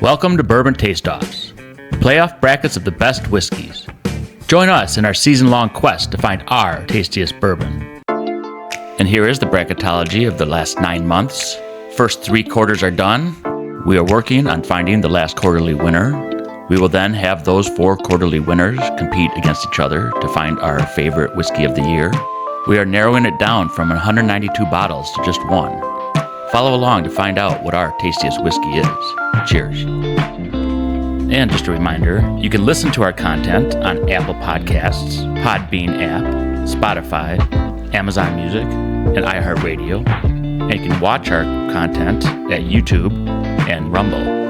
Welcome to Bourbon Taste-Offs, playoff brackets of the best whiskeys. Join us in our season-long quest to find our tastiest bourbon. And here is the bracketology of the last 9 months. First 3 quarters are done. We are working on finding the last quarterly winner. We will then have those 4 quarterly winners compete against each other to find our favorite whiskey of the year. We are narrowing it down from 192 bottles to just 1. Follow along to find out what our tastiest whiskey is. Cheers. And just a reminder, you can listen to our content on Apple Podcasts, Podbean app, Spotify, Amazon Music, and iHeartRadio. And you can watch our content at YouTube and Rumble.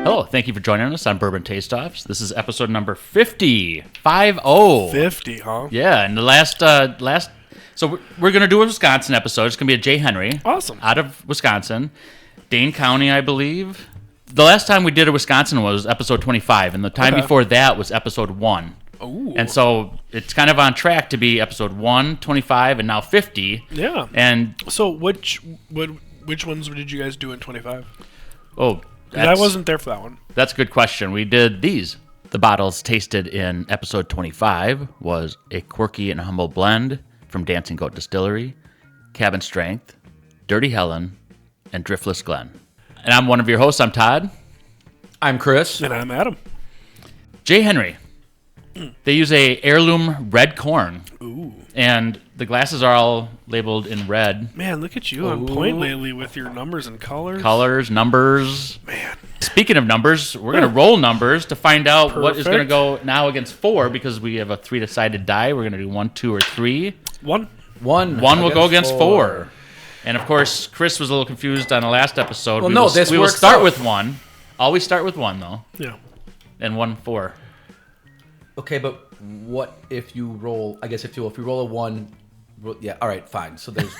Hello, thank you for joining us on Bourbon Taste-Offs. This is episode number 50. 50. 50, huh? Yeah, and the last so we're going to do a Wisconsin episode. It's going to be a J.Henry. Awesome. Out of Wisconsin. Dane County, I believe. The last time we did a Wisconsin was episode 25, and the time before that was episode 1. Ooh. And so it's kind of on track to be episode 1, 25, and now 50. Yeah. And so which ones did you guys do in 25? oh, I wasn't there for that one. That's a good question. We did these. The bottles tasted in episode 25 was a quirky and humble blend from Dancing Goat Distillery, Cabin Strength, Dirty Helen, and Driftless Glen. And I'm one of your hosts. I'm Todd. I'm Chris. And I'm Adam. J.Henry. They use a heirloom red corn. Ooh. And the glasses are all labeled in red. Man, look at you on point lately with your numbers and colors. Colors, numbers. Man. Speaking of numbers, we're going to roll numbers to find out what is going to Perfect. go now against 4 because we have a 3-sided die. We're going to do 1, 2, or 3. One. One will go against 4. And, of course, Chris was a little confused on the last episode. Well, we will start with 1. Always start with 1, though. Yeah. And 1, 4. Okay, but what if you roll? I guess if you roll a 1, yeah. All right, fine. So there's.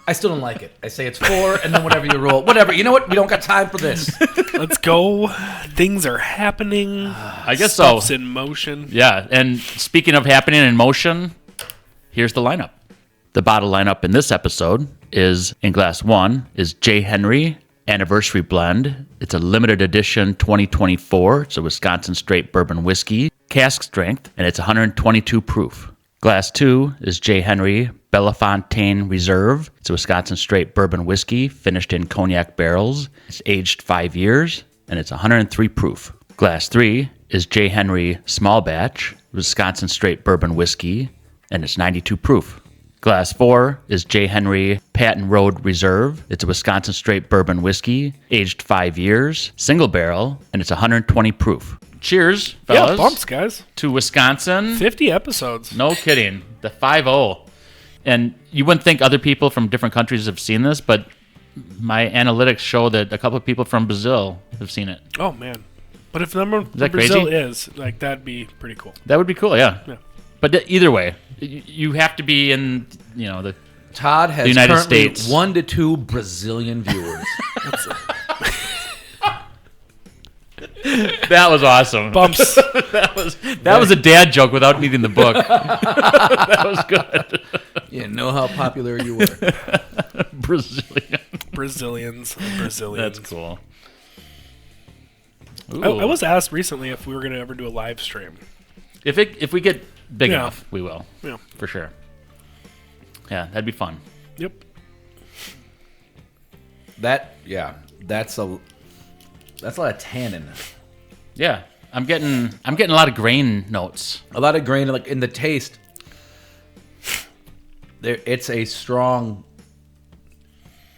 I still don't like it. I say it's 4, and then whatever you roll, whatever. You know what? We don't got time for this. Let's go. Things are happening. I guess Stuff's so. in motion. Yeah, and speaking of happening in motion, here's the lineup. The bottle lineup in this episode is, in glass 1, is J.Henry Anniversary Blend. It's a limited edition 2024. It's a Wisconsin straight bourbon whiskey, cask strength, and it's 122 proof. Glass 2 is J.Henry Bellefontaine Reserve. It's a Wisconsin straight bourbon whiskey finished in cognac barrels. It's aged 5 years, and it's 103 proof. Glass 3 is J.Henry Small Batch, Wisconsin straight bourbon whiskey, and it's 92 proof. Glass 4 is J.Henry Patton Road Reserve. It's a Wisconsin straight bourbon whiskey, aged 5 years, single barrel, and it's 120 proof. Cheers, fellas. Yeah, bumps, guys. To Wisconsin. 50 episodes. No kidding. The 5-0. And you wouldn't think other people from different countries have seen this, but my analytics show that a couple of people from Brazil have seen it. Oh, man. But if the number from that Brazil crazy? is, like, that'd be pretty cool. That would be cool, yeah. Yeah. But either way, you have to be in, the Todd has The United currently States. 1 to 2 Brazilian viewers. That was awesome. Bumps. That was a dad joke without needing the book. That was good. You know how popular you were. Brazilian. Brazilians. That's cool. I was asked recently if we were going to ever do a live stream. If we get big Yeah. enough, we will. Yeah. For sure. Yeah, that'd be fun. Yep. That's a lot of tannin. Yeah. I'm getting a lot of grain notes. A lot of grain, like in the taste. It's a strong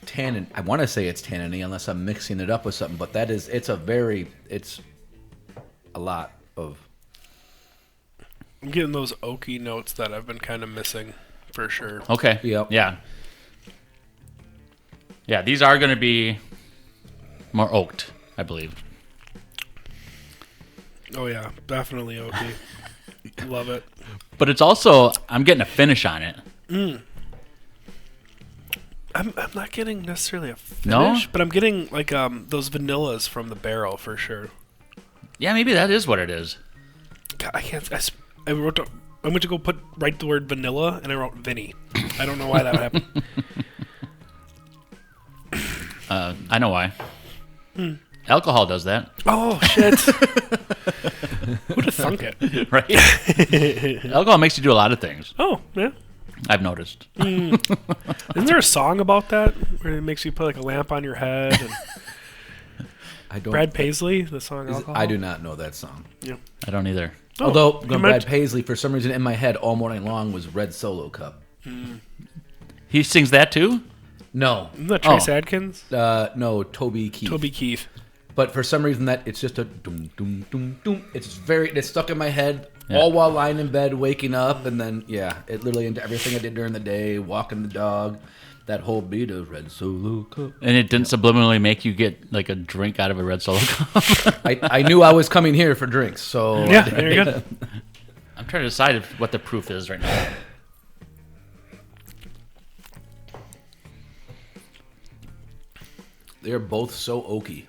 tannin. I want to say it's tannin unless I'm mixing it up with something, but it's a lot of. I'm getting those oaky notes that I've been kind of missing, for sure. Okay. Yep. Yeah. Yeah, these are going to be more oaked, I believe. Oh, yeah. Definitely oaky. Love it. But it's also, I'm getting a finish on it. I'm not getting necessarily a finish, No? but I'm getting, like, those vanillas from the barrel, for sure. Yeah, maybe that is what it is. God, I can't... I wrote I went to go write the word vanilla, and I wrote Vinny. I don't know why that happened. I know why. Alcohol does that. Oh, shit. Who'd have thunk it? Right? Alcohol makes you do a lot of things. Oh, yeah. I've noticed. Isn't there a song about that where it makes you put like a lamp on your head? And I don't. Brad Paisley, the song Alcohol? I do not know that song. Yeah. I don't either. Oh, Although you Brad meant- Paisley, for some reason in my head all morning long was Red Solo Cup. He sings that too? No, Isn't that Trace Adkins? no, Toby Keith. Toby Keith. But for some reason that it's just a doom doom doom doom. It's stuck in my head all while lying in bed, waking up, and then it literally into everything I did during the day, walking the dog, that whole beat of Red Solo Cup. And it didn't subliminally make you get like a drink out of a Red Solo cup? I knew I was coming here for drinks, so Yeah, there you go. I'm trying to decide what the proof is right now. they're both so oaky.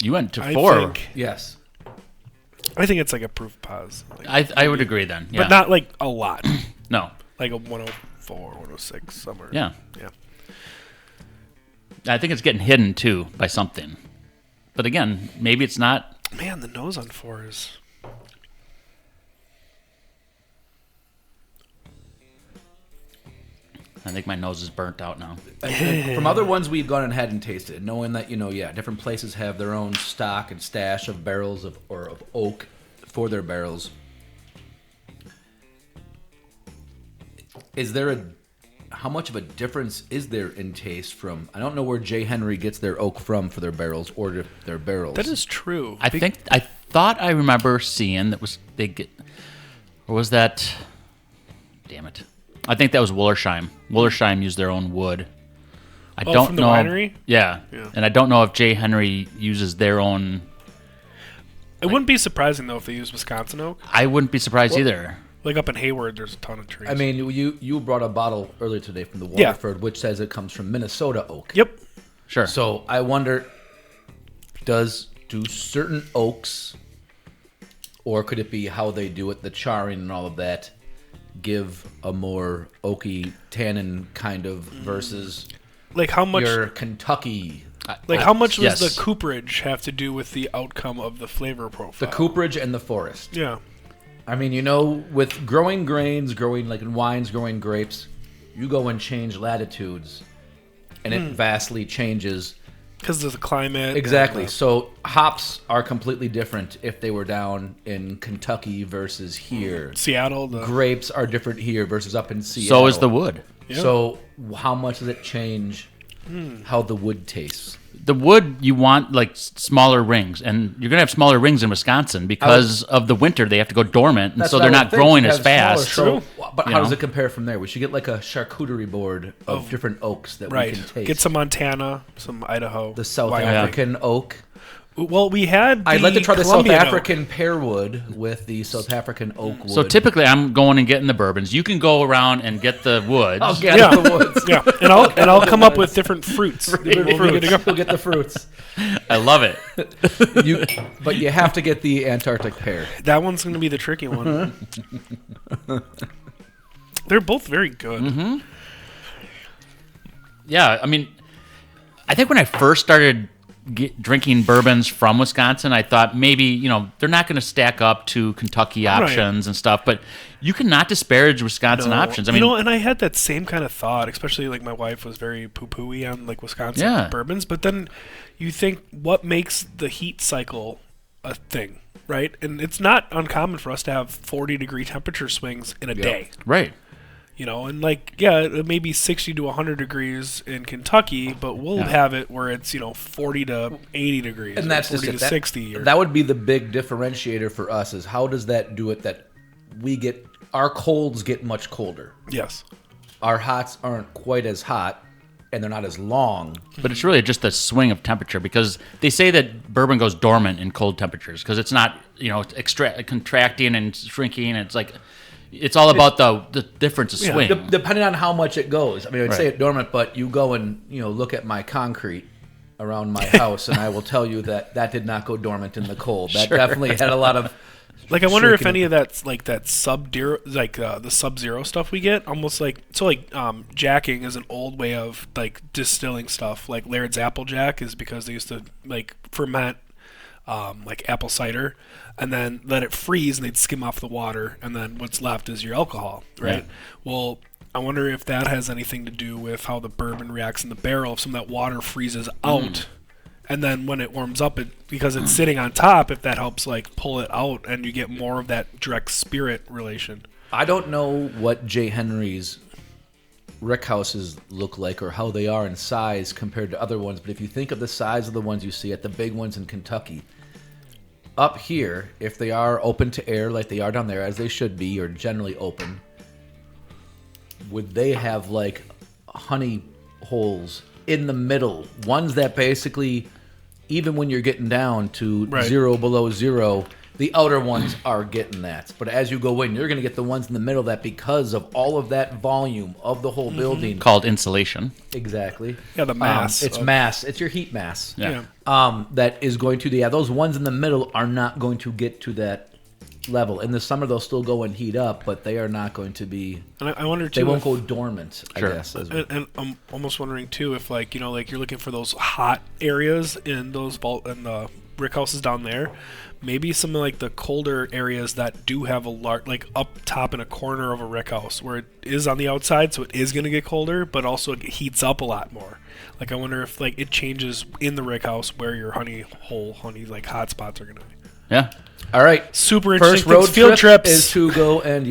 You went to 4. Yes. I think it's like a proof pause. Like, I would agree then. Yeah. But not like a lot. No. Like a 104, 106, somewhere. Yeah. Yeah. I think it's getting hidden too by something. But again, maybe it's not. Man, the nose on 4 is... I think my nose is burnt out now. From other ones we've gone ahead and tasted, knowing that different places have their own stock and stash of barrels of oak for their barrels. Is there how much of a difference is there in taste from? I don't know where J.Henry gets their oak from for their barrels or their barrels. That is true. I thought I remember seeing that was they get, or was that? Damn it! I think that was Woolersheim. Woolersheim used their own wood. I don't from the know. winery? Yeah, and I don't know if J.Henry uses their own. It wouldn't be surprising though if they used Wisconsin oak. I wouldn't be surprised either. Like up in Hayward, there's a ton of trees. I mean, you brought a bottle earlier today from the Waterford, which says it comes from Minnesota oak. Yep. Sure. So I wonder, do certain oaks, or could it be how they do it, the charring and all of that, give a more oaky tannin kind of versus Like how much? your Kentucky? How much does yes. the cooperage have to do with the outcome of the flavor profile? The cooperage and the forest. Yeah. I mean, with growing grains, growing like in wines, growing grapes, you go and change latitudes, and it vastly changes. Because of the climate. Exactly. and the- So hops are completely different if they were down in Kentucky versus here. Seattle. Grapes are different here versus up in Seattle. So is the wood. Yeah. So how much does it change how the wood tastes? The wood, you want like smaller rings, and you're gonna have smaller rings in Wisconsin because of the winter. They have to go dormant, and so they're not growing as fast. So, but You how does know? it compare from there? We should get like a charcuterie board of different oaks that we Right. can taste. Get some Montana, some Idaho. the South Wyoming. African oak. Well, we had. I'd like to try the South Colombian oak. African pear wood with the South African oak wood. So typically, I'm going and getting the bourbons. You can go around and get the woods. I'll get Yeah. the woods. Yeah, and I'll come up with different fruits. Different We'll fruits. get to go. We'll get the fruits. I love it. But you have to get the Antarctic pear. That one's going to be the tricky one. They're both very good. Mm-hmm. Yeah, I mean, I think when I first started drinking bourbons from Wisconsin, I thought maybe, they're not going to stack up to Kentucky options and stuff, but you cannot disparage Wisconsin options. I mean, and I had that same kind of thought, especially like my wife was very poo-pooey on like Wisconsin bourbons, but then you think what makes the heat cycle a thing, right? And it's not uncommon for us to have 40-degree temperature swings in a day. right. And like, it may be 60 to 100 degrees in Kentucky, but we'll have it where it's, 40 to 80 degrees. And that's 40 just to it. 60. That would be the big differentiator for us is how does that do it that our colds get much colder. Yes. Our hots aren't quite as hot and they're not as long. But it's really just the swing of temperature because they say that bourbon goes dormant in cold temperatures because it's not, contracting and shrinking. It's like... It's all about the difference of swing. Depending on how much it goes. I mean, I'd say it dormant, but you go and look at my concrete around my house, and I will tell you that did not go dormant in the cold. That definitely had a lot of Like, I wonder if shaking any of that's like that the Sub-Zero stuff we get, almost like jacking is an old way of like distilling stuff. Like Laird's Apple Jack is because they used to like ferment like apple cider and then let it freeze and they'd skim off the water and then what's left is your alcohol, right? Yeah. Well, I wonder if that has anything to do with how the bourbon reacts in the barrel. If some of that water freezes out. And then when it warms up, because it's sitting on top, if that helps like pull it out and you get more of that direct spirit relation. I don't know what J. Henry's rickhouses look like or how they are in size compared to other ones, but if you think of the size of the ones you see at the big ones in Kentucky, up here, if they are open to air like they are down there, as they should be, or generally open, would they have like honey holes in the middle? Ones that basically, even when you're getting down to zero below zero, the outer ones are getting that. But as you go in, you're going to get the ones in the middle that, because of all of that volume of the whole building. Called insulation. Exactly. Yeah, the mass. It's mass. It's your heat mass. Yeah. That is going to, those ones in the middle are not going to get to that level. In the summer, they'll still go and heat up, but they are not going to be. And I wonder too. They won't go dormant. Sure. I guess. And I'm almost wondering too if like you're looking for those hot areas in those the brick houses down there. Maybe some of like the colder areas that do have a large, like up top in a corner of a rick house where it is on the outside, so it is going to get colder, but also it heats up a lot more. Like I wonder if like it changes in the rick house where your honey like hot spots are going to be. Yeah. All right. Super interesting. First road field trip trips is to go and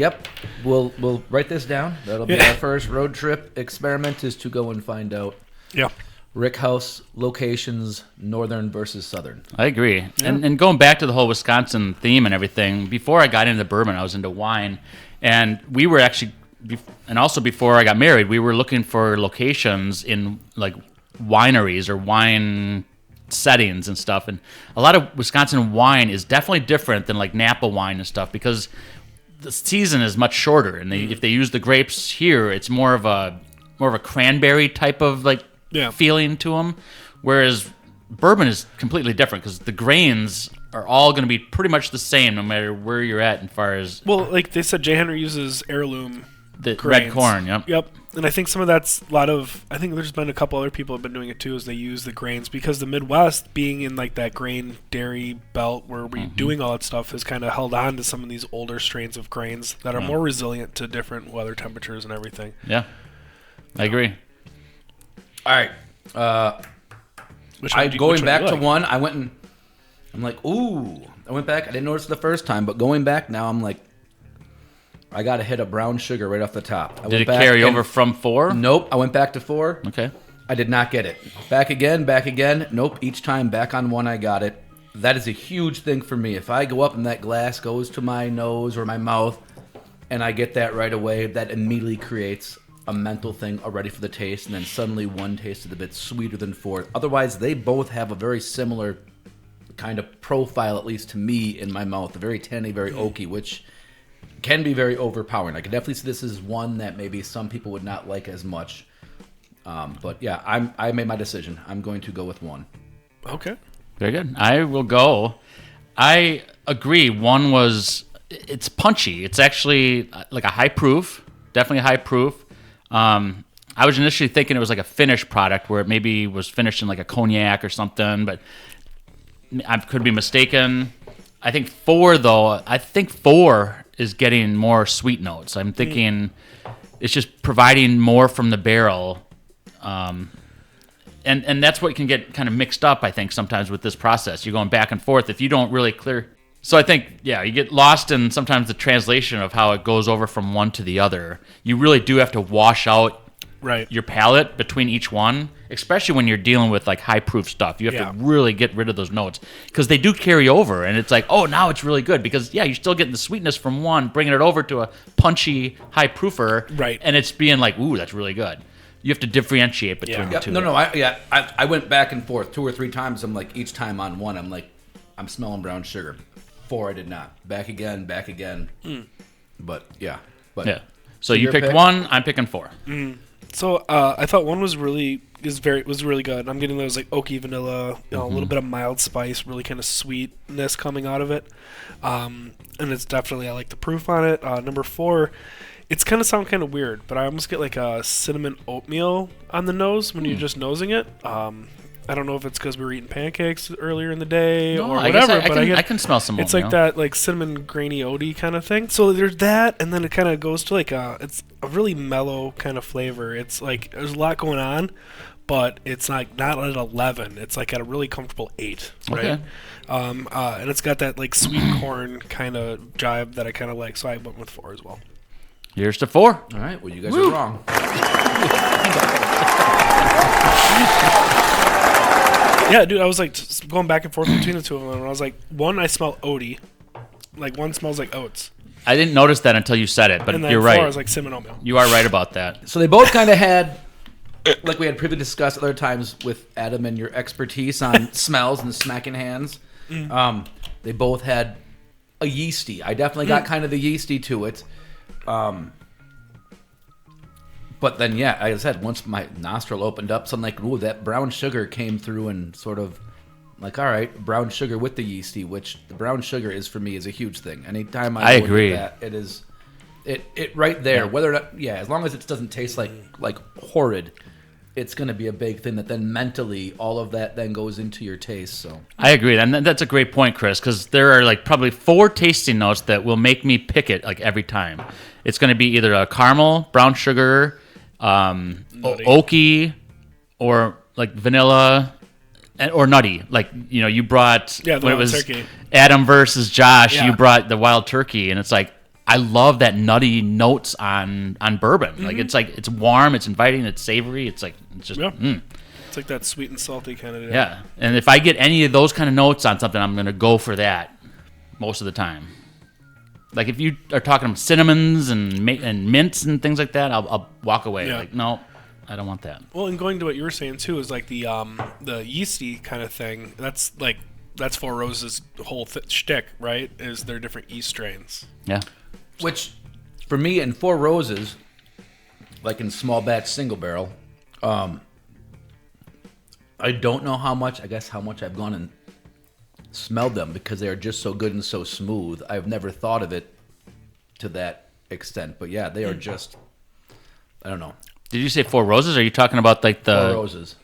we'll write this down. That'll be our first road trip experiment is to go and find out. Yeah. Rick house locations, northern versus southern. I agree. Yeah. And going back to the whole Wisconsin theme and everything, before I got into bourbon, I was into wine. And we were actually, and also before I got married, we were looking for locations in like wineries or wine settings and stuff. And a lot of Wisconsin wine is definitely different than like Napa wine and stuff because the season is much shorter. And if they use the grapes here, it's more of a cranberry type of like feeling to them, whereas bourbon is completely different because the grains are all going to be pretty much the same no matter where you're at as far as. Well, like they said, J.Henry uses heirloom the grains. red corn. Yep. And I think some of that's a lot of. I think there's been a couple other people have been doing it too. Is they use the grains because the Midwest, being in like that grain dairy belt where we're doing all that stuff, has kind of held on to some of these older strains of grains that are more resilient to different weather temperatures and everything. Yeah, I agree. All right. Going back to one, I went and I'm like, ooh. I went back. I didn't notice it the first time, but going back now, I'm like, I got to hit a brown sugar right off the top. Did it carry over from 4? Nope. I went back to 4. Okay. I did not get it. Back again. Nope. Each time back on 1, I got it. That is a huge thing for me. If I go up and that glass goes to my nose or my mouth and I get that right away, that immediately creates a mental thing already for the taste, and then suddenly 1 tasted a bit sweeter than 4. Otherwise, they both have a very similar kind of profile, at least to me, in my mouth. Very tanny, very oaky, which can be very overpowering. I can definitely see this is one that maybe some people would not like as much. But yeah, I made my decision. I'm going to go with 1. Okay. Very good. I will go. I agree. 1 it's punchy. It's actually like a high proof, definitely a high proof. I was initially thinking it was like a finished product where it maybe was finished in like a cognac or something, but I could be mistaken. I think 4 though. I think 4 is getting more sweet notes. I'm thinking it's just providing more from the barrel, and that's what can get kind of mixed up. I think sometimes with this process, you're going back and forth if you don't really clear. So I think you get lost in sometimes the translation of how it goes over from one to the other. You really do have to wash out your palate between each one, especially when you're dealing with like high proof stuff. You have to really get rid of those notes because they do carry over, and it's like, oh, now it's really good because you're still getting the sweetness from one, bringing it over to a punchy high proofer, and it's being like, ooh, that's really good. You have to differentiate between the two. No, I went back and forth 2 or 3 times. I'm like, each time on 1, I'm like, I'm smelling brown sugar. 4, I did not. Back again. But yeah. So you picked pick? 1, I'm picking 4. So I thought one was really good. I'm getting those like oaky vanilla, a little bit of mild spice, really kind of sweetness coming out of it. And it's definitely, I like the proof on it. Number 4, it's kind of sound kind of weird, but I almost get like a cinnamon oatmeal on the nose when you're just nosing it. I don't know if it's because we were eating pancakes earlier in the day or whatever. I can smell some oatmeal. It's like that like cinnamon grainy oaty kind of thing. So there's that, and then it kind of goes to like it's a really mellow kind of flavor. It's like there's a lot going on, but it's like not at 11. It's like at a really comfortable 8, right? Okay. And it's got that like sweet corn kind of jive that I kind of like, so I went with 4 as well. Here's to 4. All right, well, you guys are wrong. Yeah, dude, I was like going back and forth between the two of them, and I was like, one, I smell oaty, like one smells like oats. I didn't notice that until you said it, but and then you're 4, right. I was like cinnamon oatmeal. You are right about that. So they both kind of had, like we had previously discussed other times with Adam and your expertise on smells and smacking hands. They both had a yeasty. I definitely got kind of the yeasty to it. But then, yeah, like I said, once my nostril opened up, something like, ooh, that brown sugar came through and sort of like, all right, brown sugar with the yeasty, which the brown sugar is for me is a huge thing. Anytime I agree. That, it is, it right there. Yeah. Whether or not, as long as it doesn't taste like horrid, it's going to be a big thing that then mentally all of that then goes into your taste. So I agree, and that's a great point, Chris, because there are like probably 4 tasting notes that will make me pick it like every time. It's going to be either a caramel, brown sugar, oaky, or like vanilla, or nutty. Like, you know, you brought when it was turkey. Adam versus Josh. Yeah. You brought the wild turkey, and it's like I love that nutty notes on bourbon. Like it's warm, it's inviting, it's savory. It's just It's like that sweet and salty kind of. Yeah, and if I get any of those kind of notes on something, I'm gonna go for that most of the time. Like if you are talking cinnamons and mints and things like that, I'll walk away. Yeah. Like, no, I don't want that. Well, and going to what you were saying too is like the yeasty kind of thing. That's 4 Roses' whole shtick, right? Is their different yeast strains. Yeah. which for me in 4 Roses, like in small batch single barrel, I don't know how much I've gone and smelled them because they are just so good and so smooth. I've never thought of it to that extent, but yeah, they are just, I don't know. Did you say 4 Roses? Or are you talking about like the 4 Roses?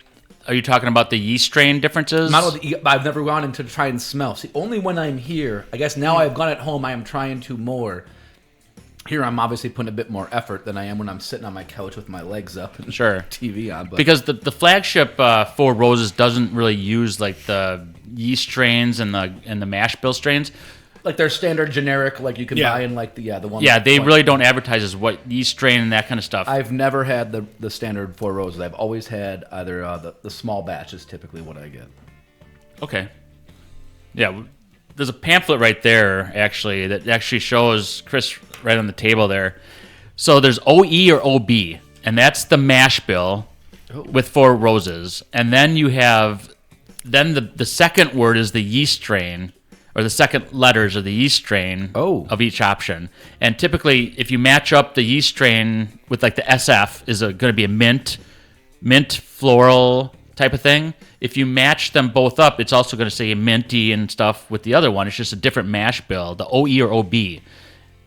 Are you talking about the yeast strain differences? I've never gone in to try and smell. See, only when I'm here. I guess now I've gone at home, I am trying to more. Here I'm obviously putting a bit more effort than I am when I'm sitting on my couch with my legs up and TV on. But because the flagship 4 Roses doesn't really use like the yeast strains and the mash bill strains. Like their standard generic, like you can buy in like the one. Yeah, they really don't advertise as what yeast strain and that kind of stuff. I've never had the standard 4 Roses. I've always had either the small batch is typically what I get. Okay. Yeah, there's a pamphlet right there actually that actually shows Chris right on the table there. So there's OE or OB, and that's the mash bill with 4 Roses, and then you have the second word is the yeast strain. Or the second letters of the yeast strain of each option. And typically, if you match up the yeast strain with like the SF is going to be a mint floral type of thing. If you match them both up, it's also going to say minty and stuff with the other one. It's just a different mash bill, the OE or OB.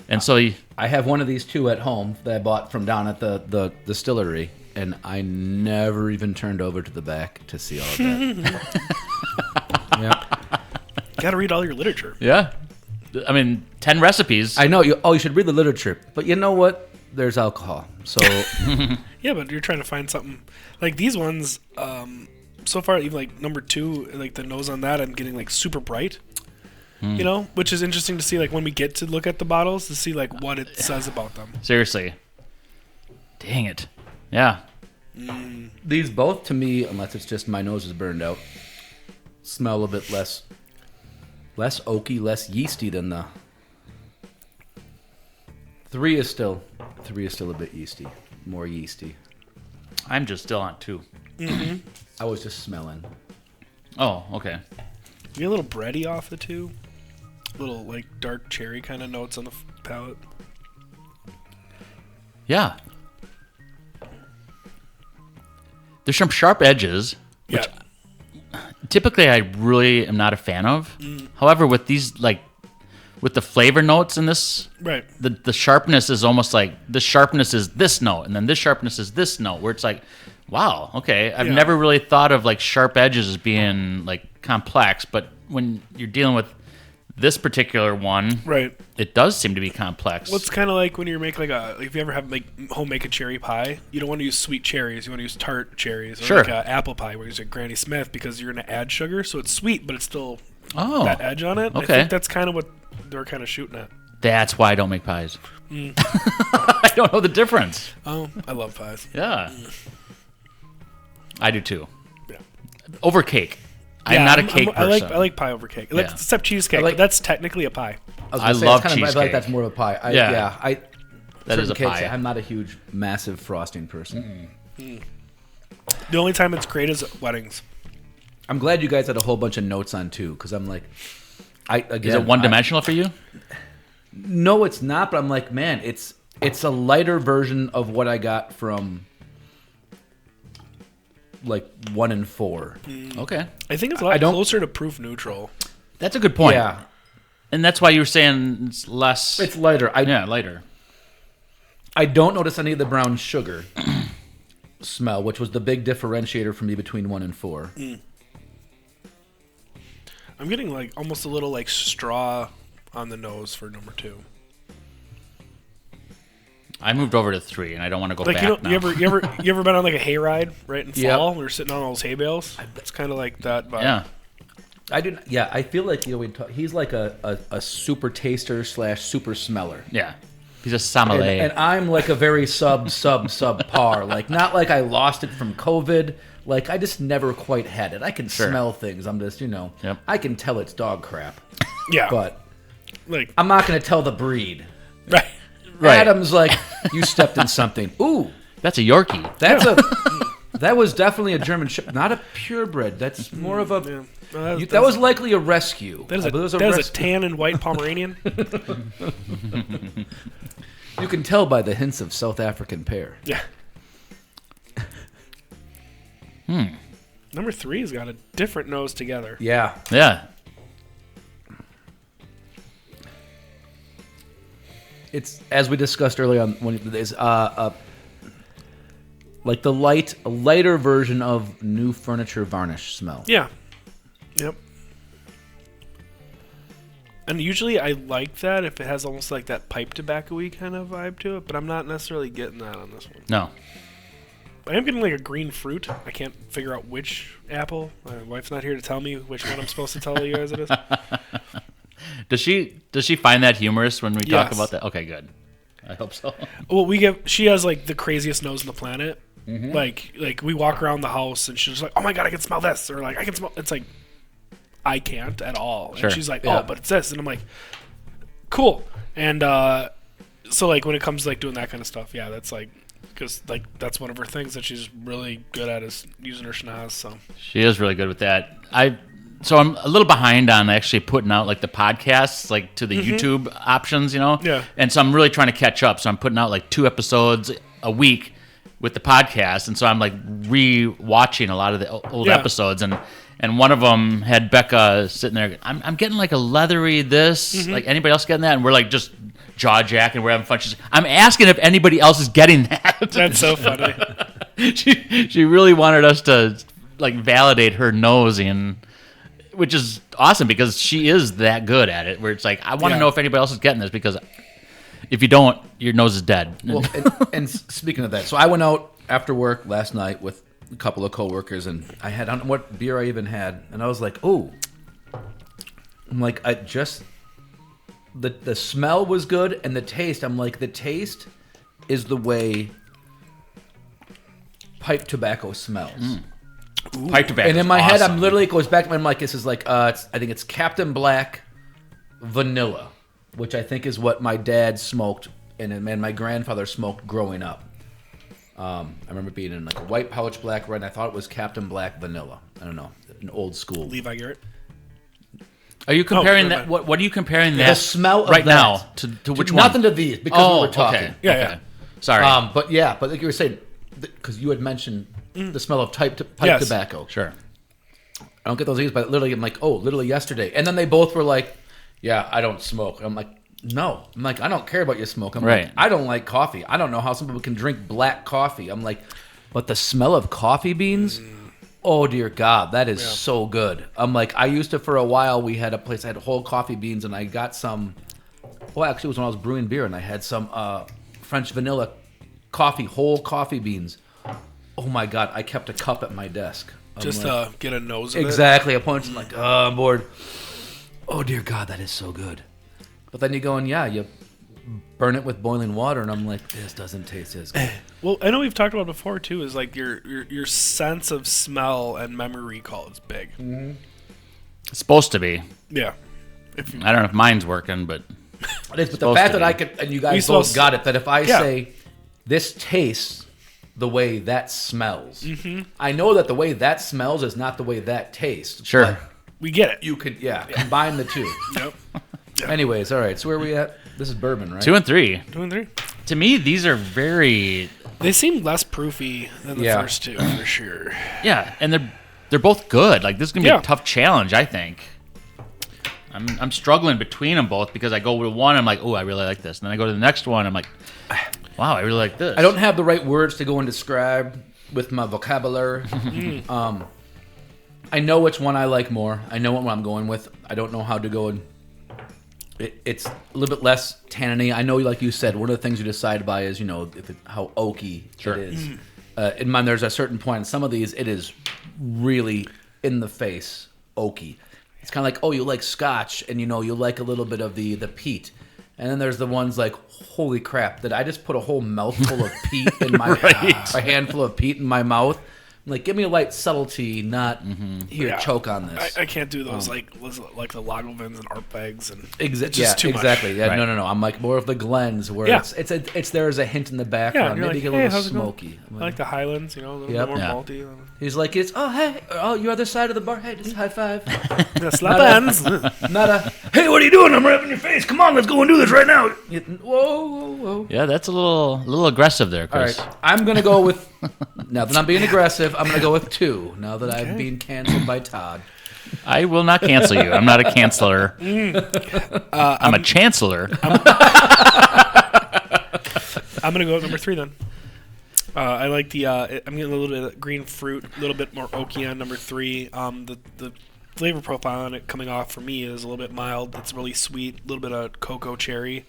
And so I have one of these too at home that I bought from down at the distillery, and I never even turned over to the back to see all of that. Yeah. Got to read all your literature. Yeah. I mean, 10 recipes. I know. You should read the literature. But you know what? There's alcohol. So yeah, but you're trying to find something. Like these ones, so far, even like number 2, like the nose on that, I'm getting like super bright. You know, which is interesting to see like when we get to look at the bottles to see like what it says about them. Seriously. Dang it. Yeah. These both, to me, unless it's just my nose is burned out, smell a bit less oaky, less yeasty than the 3 is still a bit yeasty, more yeasty. I'm just still on 2. Mm-hmm. I was just smelling. Oh, okay. You get a little bready off the 2, little like dark cherry kind of notes on the palate. Yeah. There's some sharp edges, which typically I really am not a fan of. However, with these, like, with the flavor notes in this, Right. the sharpness is almost like this sharpness is this note, and then this sharpness is this note, where it's like, wow, okay. I've never really thought of like sharp edges as being like complex, but when you're dealing with this particular one, Right. it does seem to be complex. Well, it's kind of like when you make like if you ever have like homemade a cherry pie, you don't want to use sweet cherries. You want to use tart cherries, or Sure. like apple pie, where you use like Granny Smith, because you're going to add sugar, so it's sweet, but it's still that edge on it. Okay. I think that's kind of what they're kind of shooting at. That's why I don't make pies. I don't know the difference. Oh, I love pies. Yeah. I do too. Yeah. Over cake. I'm not a cake person. I like pie over cake. Yeah. Except cheesecake. But that's technically a pie. I love I feel cheesecake. like that's more of a pie. That certain is a cakes, pie. I'm not a huge, massive frosting person. The only time it's great is at weddings. I'm glad you guys had a whole bunch of notes on too, because I'm like, Is it one-dimensional for you? No, it's not. But I'm like, man, it's a lighter version of what I got from like 1 and 4. Okay. I think it's a lot closer to proof neutral. That's a good point. Yeah, And that's why you were saying it's less... it's lighter. lighter. I don't notice any of the brown sugar smell, which was the big differentiator for me between 1 and 4. I'm getting like almost a little like straw on the nose for number 2. I moved over to 3, and I don't want to go Like back now. you ever been on like a hayride right in Yep. fall? We were sitting on all those hay bales. It's kind of like that vibe. Yeah. I didn't. Yeah, I feel like he's like a super taster / super smeller. Yeah. He's a sommelier. And I'm like a very subpar. Like, not like I lost it from COVID. Like, I just never quite had it. I can smell things. I'm just, Yep. I can tell it's dog crap. Yeah. But Like I'm not going to tell the breed. right. Right. Adam's like, you stepped in something. Ooh, That's a Yorkie. that's that was definitely a German Shepherd, not a purebred. That's more of a. Yeah. Well, That was likely a rescue. That is I believe it that was is a rescue. tan and white Pomeranian. You can tell by the hints of South African pear. Yeah. Number 3's got a different nose together. Yeah. Yeah. It's, as we discussed earlier on, when there's like a lighter version of new furniture varnish smell. Yeah. Yep. And usually I like that if it has almost like that pipe tobacco-y kind of vibe to it, but I'm not necessarily getting that on this one. No. I am getting like a green fruit. I can't figure out which apple. My wife's not here to tell me which one I'm supposed to tell you guys it is. Does she find that humorous when we talk Yes. about that? Okay, good. I hope so. Well, she has like the craziest nose on the planet. Like we walk around the house and she's like, "Oh my god, I can smell this," or like, "I can smell." It's like I can't at all. Sure. And she's like, "Oh, Yeah. but it's this," and I'm like, "Cool." And so like when it comes to like doing that kind of stuff, yeah, that's like because like that's one of her things that she's really good at is using her schnoz. So She is really good with that. So I'm a little behind on actually putting out like the podcasts like to the YouTube options, Yeah. And so I'm really trying to catch up. So I'm putting out like 2 episodes a week with the podcast, and so I'm like re-watching a lot of the old episodes, and one of them had Becca sitting there. I'm getting like a leathery this. Like anybody else getting that? And we're like just jaw jacking. We're having fun. I'm asking if anybody else is getting that. that's so funny. she really wanted us to like validate her nosing, which is awesome because she is that good at it. Where it's like I want to know if anybody else is getting this, because if you don't, your nose is dead. Well, and speaking of that, so I went out after work last night with a couple of coworkers, and I don't know what beer I even had, and I was like, "Oh," I'm like, I just the smell was good, and the taste. I'm like, the taste is the way pipe tobacco smells. Pipe tobacco. And in my is head, awesome. I'm literally, it goes back to I'm like, this is like, I think it's Captain Black vanilla, which I think is what my dad smoked and my grandfather smoked growing up. I remember being in like a white pouch black red, and I thought it was Captain Black vanilla. I don't know, an old school. Levi Garrett. Are you comparing never that? mind. What are you comparing The that smell of right that. now to which one? Nothing to these because we were talking. Okay. Yeah, okay. yeah. Sorry. But like you were saying, because you had mentioned the smell of pipe Yes. tobacco. Sure. I don't get those either, but literally, I'm like, oh, literally yesterday. And then they both were like, yeah, I don't smoke. I'm like, no. I'm like, I don't care about your smoke. I'm Right. like, I don't like coffee. I don't know how some people can drink black coffee. I'm like, but the smell of coffee beans? Oh, dear God, that is so good. I'm like, I used to, for a while, we had a place that had whole coffee beans, and I got some, well, actually, it was when I was brewing beer, and I had some French vanilla coffee, whole coffee beans. Oh, my God, I kept a cup at my desk. I'm Just like, get a nose of exactly. I pointed, I'm like, oh, I'm bored. Oh, dear God, that is so good. But then you go and, yeah, you burn it with boiling water, and I'm like, this doesn't taste as good. Well, I know we've talked about it before, too, is like your sense of smell and memory recall is big. It's supposed to be. Yeah. I don't know if mine's working, but It is, but the fact that I could, and you guys both got it, that if I say, this tastes the way that smells, I know that the way that smells is not the way that tastes. sure. But We get it. you could, combine the two. Yep. Anyways, all right, so where are we at? This is bourbon, right? 2 and 3. 2 and 3. To me, these are very They seem less proofy than the first two, for sure. yeah, and they're both good. Like this is gonna be Yeah. a tough challenge, I think. I'm struggling between them both because I go with one, I'm like, oh, I really like this, and then I go to the next one, I'm like, wow, I really like this. I don't have the right words to go and describe with my vocabulary. I know which one I like more. I know what one I'm going with. I don't know how to go and... It's a little bit less tanniny. I know, like you said, one of the things you decide by is, how oaky Sure. it is. In mine, there's a certain point. In some of these, it is really in the face oaky. It's kind of like, oh, you like Scotch, and you like a little bit of the peat. And then there's the ones like, holy crap, that I just put a whole mouthful of peat in my a handful of peat in my mouth. I'm like, give me a light subtlety, not here choke on this. I can't do those like the Lagavulins and Artbags and Too much. Exactly. Yeah, Right. No. I'm like more of the Glens where it's there as a hint in the yeah, background. you're Maybe like, get a hey, little how's it going? smoky. I like the Highlands, a little bit more malty. He's like, your other side of the bar. Hey, just high five. Slap hands. Not a, hey, what are you doing? I'm wrapping your face. Come on, let's go and do this right now. Whoa. Yeah, that's a little aggressive there, All Chris. right, I'm going to go with, now that I'm being aggressive, I'm going to go with 2, now that I'm being canceled by Todd. I will not cancel you. I'm not a canceller. I'm a chancellor. I'm going to go with number 3 then. I like the, I'm getting a little bit of green fruit, a little bit more oaky on number 3. The flavor profile on it coming off for me is a little bit mild. It's really sweet, a little bit of cocoa cherry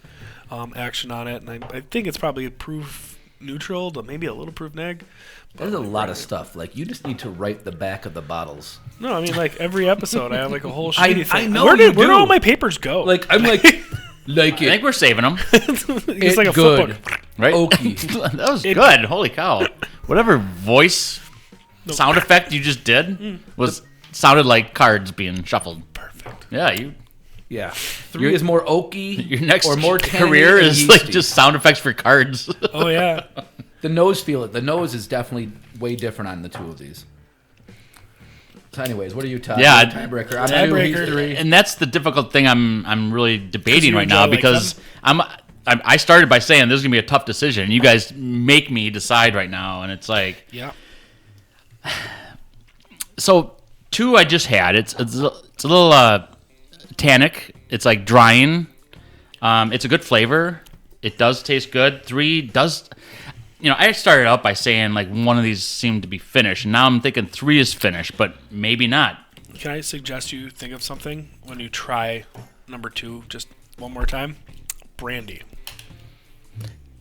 action on it. And I think it's probably a proof neutral to maybe a little proof neg. There's a lot of stuff. Like, you just need to write the back of the bottles. No, I mean, like, every episode I have, like, a whole sheet. I know Where you did do. all my papers go? Like, I'm like, like I think we're saving them. it's like a good. flip book. Right? Oaky. That was good. Holy cow. Whatever voice sound effect you just did sounded like cards being shuffled. Perfect. Yeah, you. Yeah. 3 is more oaky. Your next or more career tangy is and like yeasty. just sound effects for cards. Oh, yeah. The nose feel it. The nose is definitely way different on the 2 of these. So, anyways, what are you, Todd? Yeah, You're the tiebreaker. I'm tiebreaker. 2, he's 3. And that's the difficult thing I'm really debating you right now enjoy, like, because I started by saying this is gonna be a tough decision. You guys make me decide right now, and it's like Yeah. so 2 I just had. It's a little tannic. It's like drying. It's a good flavor. It does taste good. 3 does. I started out by saying like one of these seemed to be finished, and now I'm thinking 3 is finished, but maybe not. Can I suggest you think of something when you try number 2 just one more time? Brandy.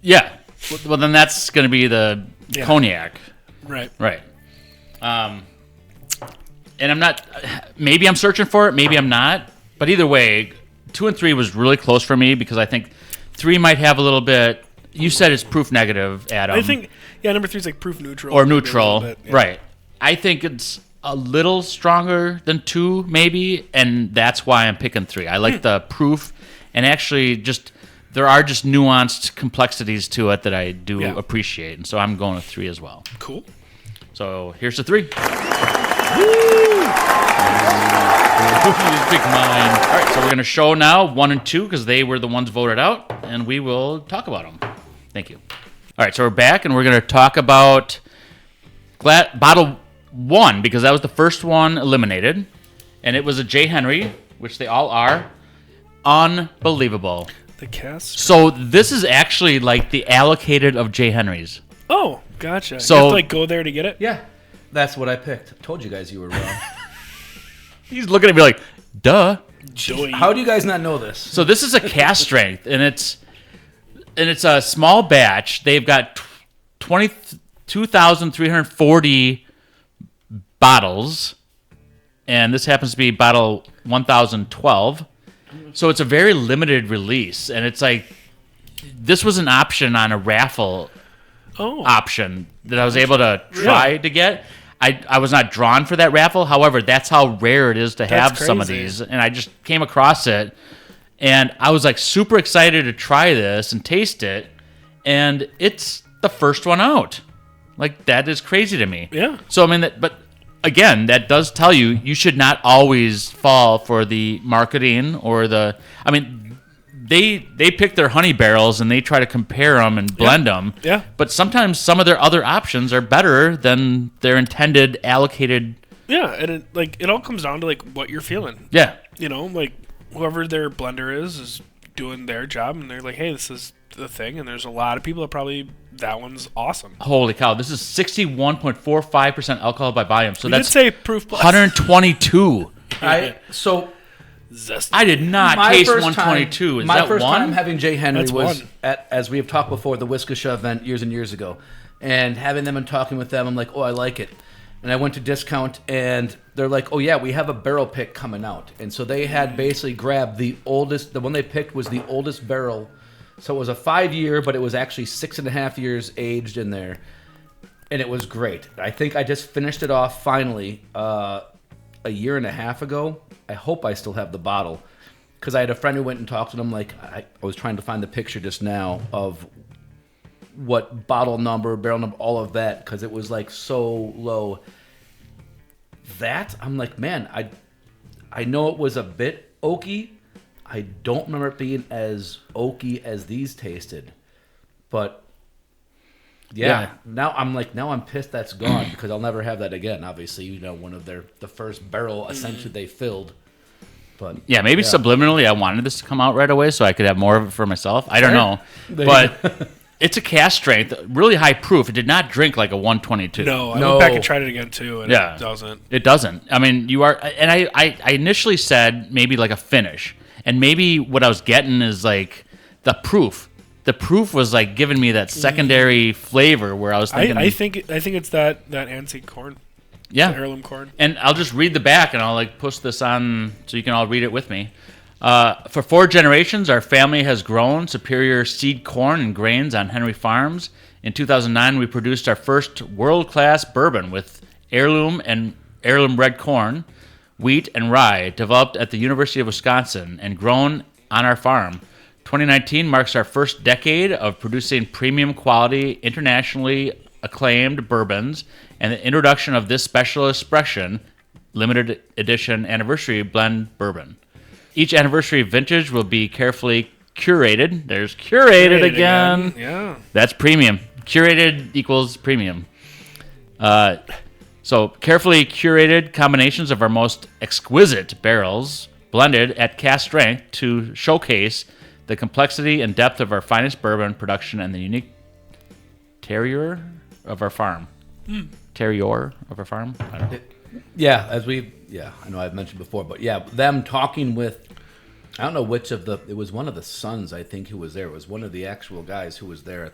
Yeah. Well, then that's going to be the cognac. Right. Right. And I'm not. Maybe I'm searching for it. Maybe I'm not. But either way, 2 and 3 was really close for me because I think 3 might have a little bit. You said it's proof negative, Adam. I think, number 3 is like proof neutral. Or maybe a neutral. little bit, yeah. Right. I think it's a little stronger than 2, maybe, and that's why I'm picking 3. I like the proof, and actually just there are just nuanced complexities to it that I do appreciate, and so I'm going with 3 as well. Cool. So here's the 3. Woo! Pick mine. All right, so we're going to show now 1 and 2 because they were the ones voted out, and we will talk about them. Thank you. All right, so we're back, and we're going to talk about bottle 1, because that was the first one eliminated, and it was a J.Henry, which they all are. Unbelievable. The cast. So this is actually like the allocated of J.Henrys. Oh, gotcha. So you have to like go there to get it. Yeah, that's what I picked. I told you guys you were wrong. He's looking at me like, duh. Joey. How do you guys not know this? So this is a cast strength, and it's a small batch. They've got 22,340 bottles, and this happens to be bottle 1012. So it's a very limited release, and it's like this was an option on a raffle option that I was able to try to get. I was not drawn for that raffle. However, that's how rare it is to have some of these, and I just came across it, and I was like super excited to try this and taste it, and it's the first one out. Like, that is crazy to me. Yeah. So I mean, but again, that does tell you should not always fall for the marketing or the. I mean, they pick their honey barrels and they try to compare them and blend them. Yeah. But sometimes some of their other options are better than their intended allocated. Yeah, and it all comes down to like what you're feeling. Yeah. You know, like whoever their blender is doing their job, and they're like, hey, this is the thing, and there's a lot of people that probably that one's awesome. Holy cow! This is 61.45% alcohol by volume. So that's say proof plus 122. Zesty. I did not taste 122. My that first one? time having J.Henry That's was one. at, as we have talked before, the Whiskersha event years and years ago, and having them and talking with them, I'm like, oh, I like it. And I went to discount, and they're like, oh yeah, we have a barrel pick coming out, and so they had basically grabbed the oldest. The one they picked was the oldest barrel. So it was a 5-year, but it was actually 6.5 years aged in there. And it was great. I think I just finished it off finally a year and a half ago. I hope I still have the bottle. Because I had a friend who went and talked to them. Like, I was trying to find the picture just now of what bottle number, barrel number, all of that. Because it was like so low. That, I'm like, man, I know it was a bit oaky. I don't remember it being as oaky as these tasted, but yeah. Now I'm pissed that's gone because I'll never have that again. Obviously, one of the first barrel essentially they filled. But yeah, maybe subliminally I wanted this to come out right away so I could have more of it for myself. I don't know, but it's a cast strength, really high proof. It did not drink like a 122. No, I went back and tried it again too, and it doesn't. It doesn't. I mean, you are, and I initially said maybe like a finish. And maybe what I was getting is like the proof. The proof was like giving me that secondary flavor where I was thinking. I think it's that antique corn. Yeah, heirloom corn. And I'll just read the back, and I'll like push this on so you can all read it with me. For 4 generations, our family has grown superior seed corn and grains on Henry Farms. In 2009, we produced our first world-class bourbon with heirloom red corn, wheat, and rye, developed at the University of Wisconsin and grown on our farm. 2019 marks our first decade of producing premium quality, internationally acclaimed bourbons, and the introduction of this special expression, limited edition anniversary blend bourbon. Each anniversary vintage will be carefully curated. There's curated again. Yeah. That's premium. Curated equals premium. So carefully curated combinations of our most exquisite barrels blended at cast strength to showcase the complexity and depth of our finest bourbon production and the unique terroir of our farm. Terroir of our farm? I don't know. Yeah, I know I've mentioned before, but yeah, them talking with, I don't know which of it was one of the sons, I think, who was there. It was one of the actual guys who was there.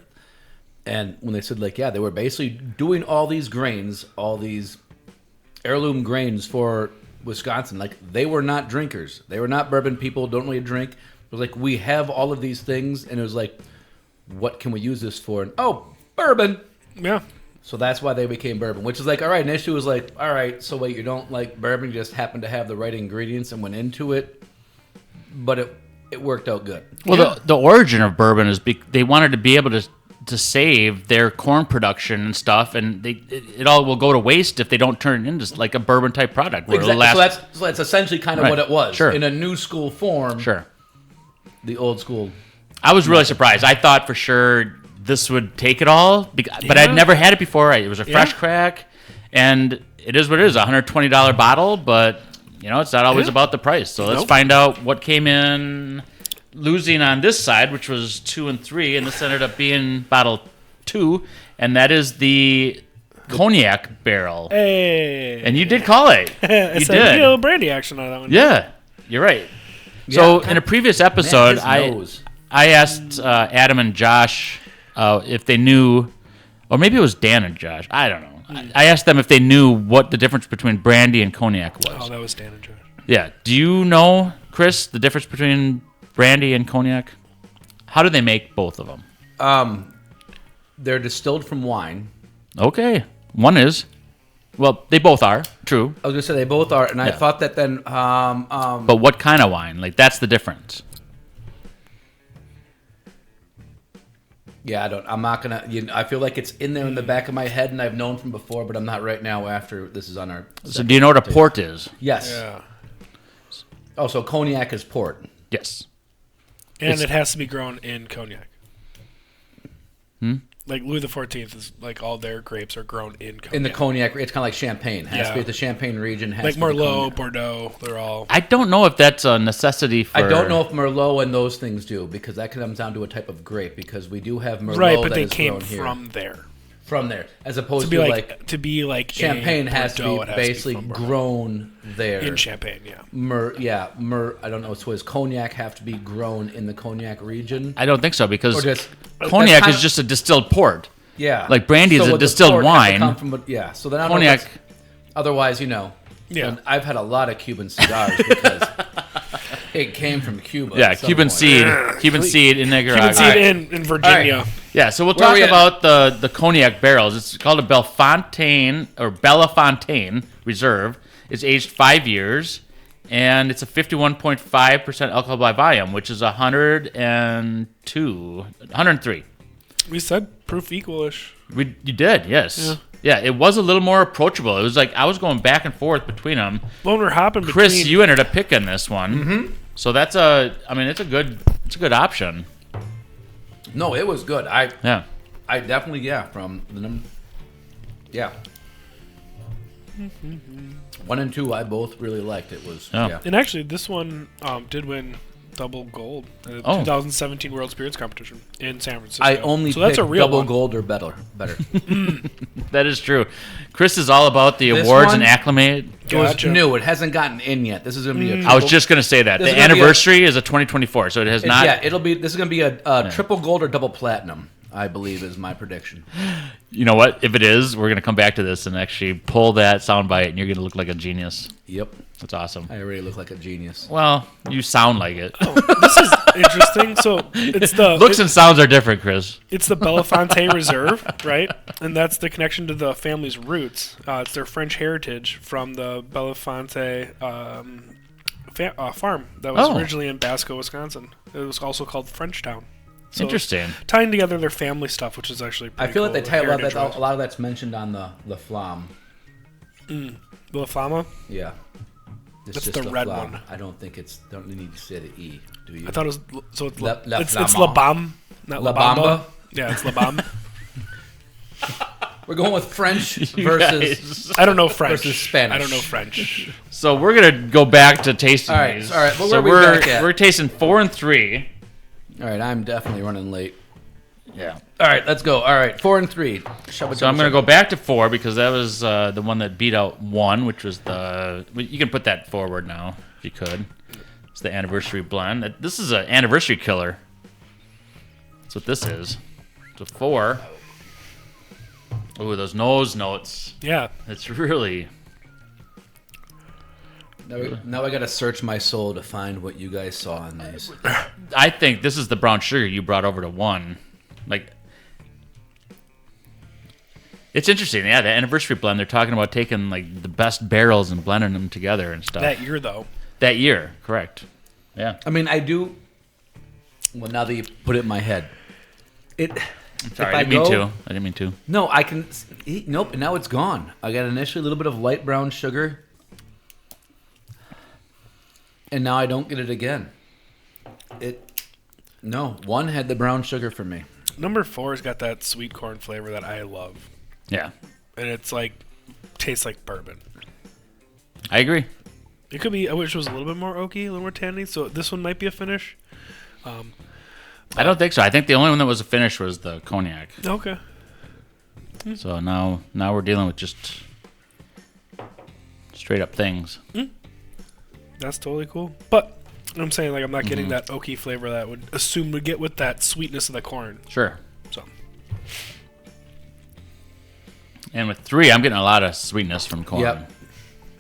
And when they said, like, yeah, they were basically doing all these grains, all these heirloom grains for Wisconsin. Like, they were not drinkers. They were not bourbon people, don't really drink. It was like, we have all of these things, and it was like, what can we use this for? And, oh, bourbon. Yeah. So that's why they became bourbon, which is like, all right, an issue was like, all right, so wait, you don't like bourbon, you just happen to have the right ingredients and went into it, but it worked out good. Well, the origin of bourbon is they wanted to be able to save their corn production and stuff, and it all will go to waste if they don't turn it into like a bourbon type product. Exactly. So that's essentially kind of what it was. Sure. In a new school form. Sure. The old school. I was really surprised. I thought for sure this would take it all, but I'd never had it before. It was a fresh crack. And it is what it is, a $120 bottle, but, it's not always about the price. So let's find out what came in losing on this side, which was 2 and 3, and this ended up being bottle 2, and that is the cognac barrel. Hey. And you did call it. You did. A little brandy action on that one. Yeah, you're right. So in a previous episode, I asked Adam and Josh if they knew, or maybe it was Dan and Josh. I don't know. I asked them if they knew what the difference between brandy and cognac was. Oh, that was Dan and Josh. Yeah. Do you know, Chris, the difference between brandy and cognac? How do they make both of them? They're distilled from wine. Okay. One is. Well, they both are. True. I was going to say they both are, and I thought that then... but what kind of wine? Like, that's the difference. Yeah, I'm not going to... I feel like it's in there in the back of my head, and I've known from before, but I'm not right now after this is on our... So do you know what a port is? Yes. Yeah. Oh, so cognac is port. Yes. And it has to be grown in cognac. Like Louis XIV is like all their grapes are grown in cognac. In the cognac, it's kind of like Champagne. It has to be the Champagne region. Has like to be Merlot, Bordeaux, they're all. I don't know if that's a necessity for. I don't know if Merlot and those things do, because that comes down to a type of grape. Because we do have Merlot, right, but that they is came grown here. from there. From there, as opposed to be like Champagne has to be basically grown there in Champagne. Yeah. I don't know. So does cognac have to be grown in the cognac region? I don't think so, because just, cognac is just a distilled port. Yeah, like brandy is a distilled wine. So then I don't cognac. Know otherwise, Yeah. I've had a lot of Cuban cigars because it came from Cuba. Yeah, Cuban seed in Nicaragua. Cuban seed in Virginia. Right. Yeah, so we'll talk about the cognac barrels. It's called a Bellefontaine Reserve. It's aged 5 years, and it's a 51.5% alcohol by volume, which is 103. We said proof equalish. You did, yes. Yeah, it was a little more approachable. It was like I was going back and forth between them. Loner hopping Chris, between. you ended up picking this one. Mm-hmm. So it's a good option. No, it was good. I definitely from the yeah. 1 and 2 I both really liked. It was And actually, this one did win double gold at the 2017 World Spirits Competition in San Francisco. I only so that's a real double one. gold or better. That is true. Chris is all about the awards and acclimate. It was new. It hasn't gotten in yet. This is going to be a triple, I was just going to say that. The anniversary is a 2024, so it has not... Yeah, this is going to be a triple gold or double platinum, I believe, is my prediction. You know what? If it is, we're going to come back to this and actually pull that soundbite, and you're going to look like a genius. Yep. That's awesome. I already look like a genius. Well, you sound like it. This is interesting. So it's the... Looks and sounds are different, Chris. It's the Bellefontaine Reserve, right? And that's the connection to the family's roots. It's their French heritage from the Bellefontaine farm that was originally in Basco, Wisconsin. It was also called Frenchtown. So interesting. Tying together their family stuff, which is actually pretty I feel cool, like they tie a lot of that's mentioned on the flam. La Flama? Yeah. That's the red one. I don't think don't need to say the E, do you? I thought it was, so it's La it's La Bam, not La Bamba. Yeah, it's La Bam. We're going with French versus... I don't know French. Versus Spanish. I don't know French. So we're going to go back to tasting these. All right. Well, so we're tasting 4 and 3. All right, I'm definitely running late. Yeah. All right, let's go. All right, 4 and 3. So I'm going to go back to 4 because that was the one that beat out 1, which was you can put that forward now if you could. It's the anniversary blend. This is an anniversary killer. That's what this is. So 4. Ooh, those nose notes. Yeah. It's really... Now I got to search my soul to find what you guys saw in these. I think this is the brown sugar you brought over to 1. Like, it's interesting. Yeah, the anniversary blend, they're talking about taking like the best barrels and blending them together and stuff. That year, though. That year, correct. Yeah. I mean, I do... Well, now that you put it in my head. Sorry, I didn't mean to. No, I can... Nope, and now it's gone. I got initially a little bit of light brown sugar. And now I don't get it again. No, 1 had the brown sugar for me. Number 4's got that sweet corn flavor that I love. Yeah. And it's like tastes like bourbon. I agree. It could be. I wish it was a little bit more oaky, a little more tanny. So this one might be a finish. I don't think so. I think the only one that was a finish was the cognac. Okay. So now we're dealing with just straight up things. That's totally cool. But I'm saying, like, I'm not getting that oaky flavor that I would assume would get with that sweetness of the corn. Sure. So. And with 3, I'm getting a lot of sweetness from corn. Yep.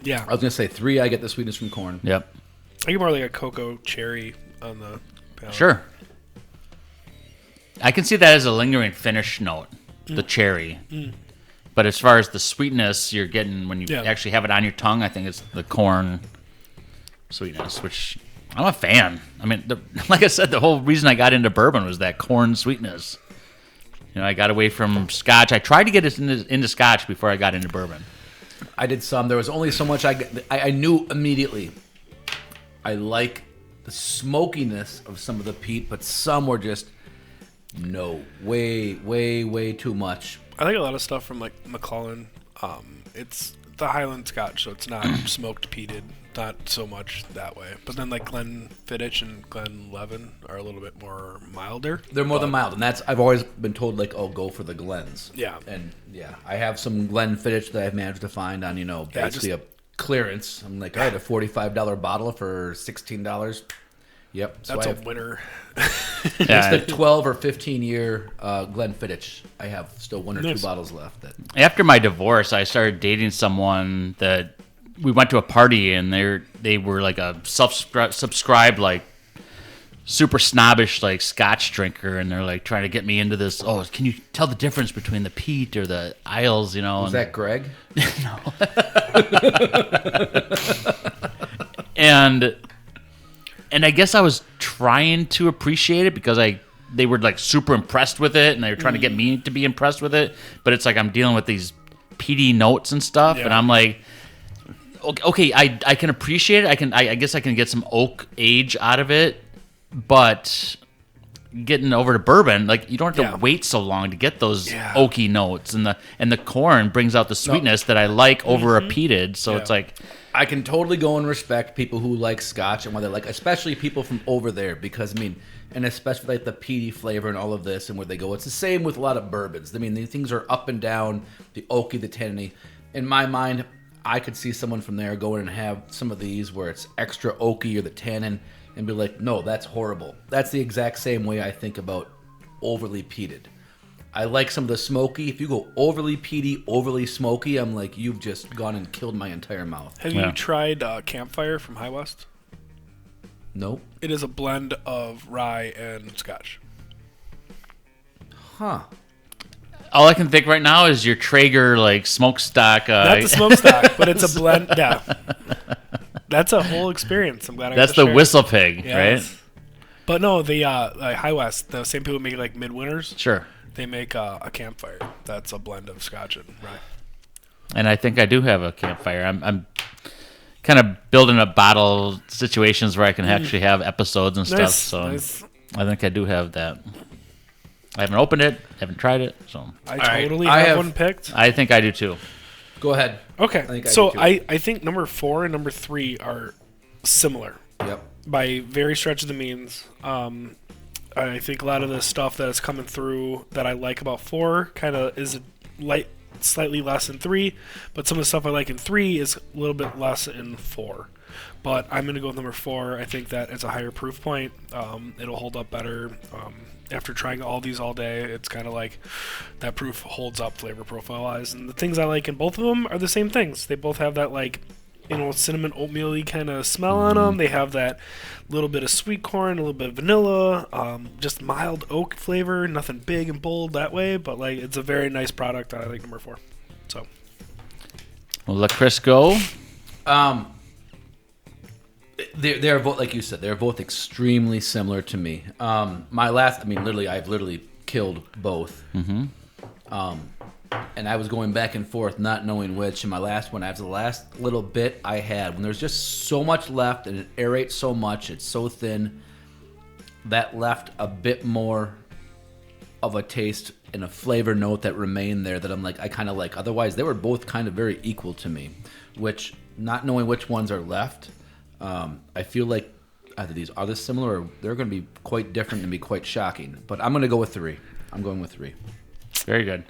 Yeah. I was going to say 3, I get the sweetness from corn. Yep. I get more like a cocoa cherry on the palate. Sure. I can see that as a lingering finish note, the cherry. But as far as the sweetness you're getting when you actually have it on your tongue, I think it's the corn sweetness, which I'm a fan. I mean, like I said, the whole reason I got into bourbon was that corn sweetness. You know, I got away from Scotch. I tried to get it into Scotch before I got into bourbon. I did some. There was only so much I knew immediately. I like the smokiness of some of the peat, but some were just way too much. I like a lot of stuff from like McClellan. It's the Highland Scotch, so it's not smoked peated, not so much that way. But then like Glenfiddich and Glenlevin are a little bit more milder. They're more than mild, and I've always been told like, oh, go for the Glens. Yeah. And I have some Glenfiddich that I've managed to find on basically a clearance. I'm like, all right, a $45 bottle for $16. Yep. So that's a winner. It's the 12 or 15 year Glenfiddich. I have still 1 or 2 bottles left. After my divorce, I started dating someone that we went to a party, and they were like a subscribed like super snobbish like Scotch drinker, and they're like trying to get me into this. Oh, can you tell the difference between the peat or the Isles? You know, Was that Greg? No. And I guess I was trying to appreciate it because they were like super impressed with it, and they were trying to get me to be impressed with it. But it's like I'm dealing with these peaty notes and stuff, and I'm like, okay, I can appreciate it. I guess I can get some oak age out of it, but getting over to bourbon, like you don't have to wait so long to get those oaky notes, and the corn brings out the sweetness that I like over a peated. So it's like. I can totally go and respect people who like Scotch and whether like, especially people from over there, because I mean, and especially like the peaty flavor and all of this and where they go. It's the same with a lot of bourbons. I mean, these things are up and down, the oaky, the tanniny. In my mind, I could see someone from there going and have some of these where it's extra oaky or the tannin and be like, no, that's horrible. That's the exact same way I think about overly peated. I like some of the smoky. If you go overly peaty, overly smoky, I'm like, you've just gone and killed my entire mouth. Have you tried Campfire from High West? Nope. It is a blend of rye and Scotch. Huh. All I can think right now is your Traeger like smokestack. Not the smokestack, but it's a blend. Yeah. That's a whole experience. I'm glad I got That's to the share. Whistle Pig, right? But no, the High West, the same people who make like Midwinters. Sure. They make a Campfire. That's a blend of Scotch and rye. And I think I do have a Campfire. I'm kind of building up bottle situations where I can actually have episodes and stuff. So I think I do have that. I haven't opened it, haven't tried it. So I totally have one picked. I think I do too. Go ahead. Okay. So I think number 4 and number 3 are similar. Yep. By very stretch of the means. I think a lot of the stuff that is coming through that I like about 4 kind of is slightly less in 3, but some of the stuff I like in 3 is a little bit less in 4. But I'm going to go with number 4. I think that it's a higher proof point. It'll hold up better. After trying all these all day, it's kind of like that proof holds up flavor profile-wise. And the things I like in both of them are the same things. They both have that like, cinnamon oatmeal-y kind of smell on them. They have that little bit of sweet corn, a little bit of vanilla, just mild oak flavor, nothing big and bold that way, but like it's a very nice product. I like number 4. So We'll let Chris go. They're both, like you said, they're both extremely similar to me. I've literally killed both. Mm-hmm. And I was going back and forth, not knowing which. And my last one, after the last little bit I had, when there's just so much left and it aerates so much, it's so thin, that left a bit more of a taste and a flavor note that remain there that I'm like, I kind of like. Otherwise, they were both kind of very equal to me, which, not knowing which ones are left, I feel like either these are this similar or they're going to be quite different and be quite shocking. But I'm going to go with 3. I'm going with 3. Very good.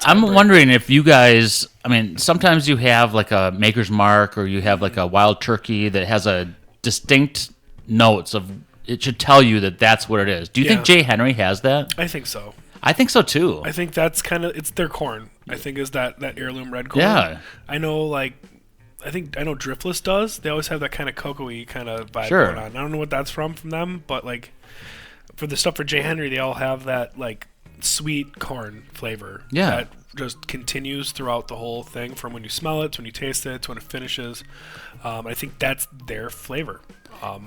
I'm wondering if you guys, I mean, sometimes you have like a Maker's Mark or you have like a Wild Turkey that has a distinct notes of, it should tell you that that's what it is. Do you think J. Henry has that? I think so. I think so too. I think that's kind of, it's their corn. I think is that heirloom red corn. Yeah. I know I know Driftless does. They always have that kind of cocoa-y kind of vibe Sure. going on. I don't know what that's from them, but like for the stuff for J. Henry, they all have that like sweet corn flavor. Yeah. That just continues throughout the whole thing, from when you smell it to when you taste it to when it finishes. I think that's their flavor.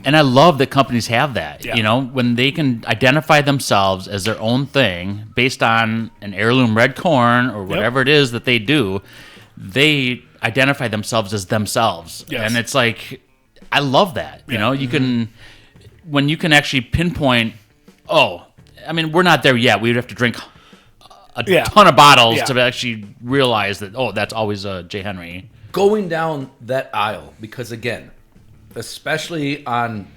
And I love that companies have that. Yeah. You know, when they can identify themselves as their own thing based on an heirloom red corn or whatever it is that they do, they identify themselves as themselves. Yes. And it's like, I love that. You know, you can, when you can actually pinpoint, I mean, we're not there yet. We'd have to drink a ton of bottles to actually realize that, that's always a J. Henry. Going down that aisle, because again, especially on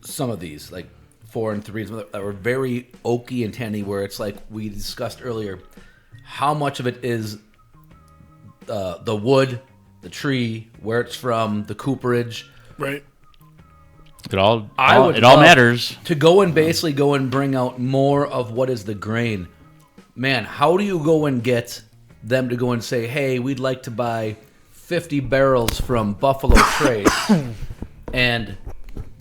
some of these, like 4 and 3s that were very oaky and tanny, where it's like we discussed earlier, how much of it is the wood, the tree, where it's from, the cooperage. Right. It all matters. To go and basically go and bring out more of what is the grain. Man, how do you go and get them to go and say, hey, we'd like to buy 50 barrels from Buffalo Trace, and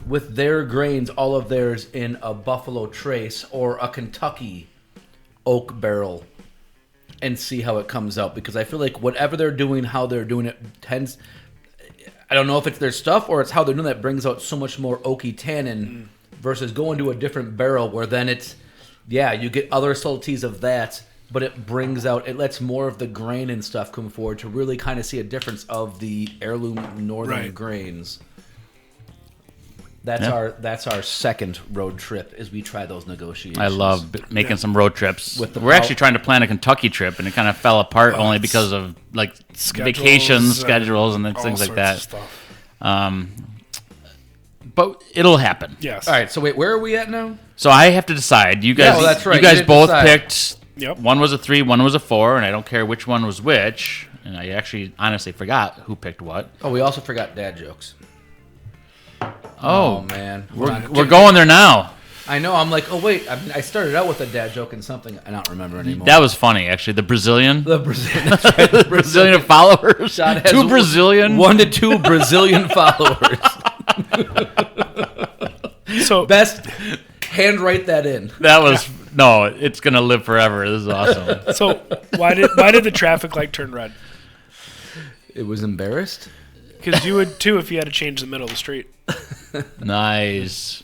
with their grains, all of theirs in a Buffalo Trace or a Kentucky oak barrel, and see how it comes out? Because I feel like whatever they're doing, how they're doing it tends... I don't know if it's their stuff or it's how they're doing that brings out so much more oaky tannin versus going to a different barrel where then it's, you get other subtleties of that, but it brings out, it lets more of the grain and stuff come forward to really kind of see a difference of the heirloom northern grains. That's our second road trip as we try those negotiations. I love making some road trips. We're actually trying to plan a Kentucky trip, and it kind of fell apart only because of like vacations, schedules, and things like that. But it'll happen. Yes. All right. So wait, where are we at now? So I have to decide. You guys, that's right. You guys both decide. picked. Yep. One was a 3, one was a 4, and I don't care which one was which. And I actually honestly forgot who picked what. Oh, we also forgot dad jokes. Oh man, we're going there now. I know. I'm like, oh wait. I started out with a dad joke and something I don't remember anymore. That was funny, actually. The Brazilian. That's right. The Brazilian followers. Sean has 2 Brazilian. 1 to 2 Brazilian followers. So best handwrite that in. That was no. It's gonna live forever. This is awesome. So why did the traffic light turn red? It was embarrassed. Because you would too if you had to change the middle of the street. Nice.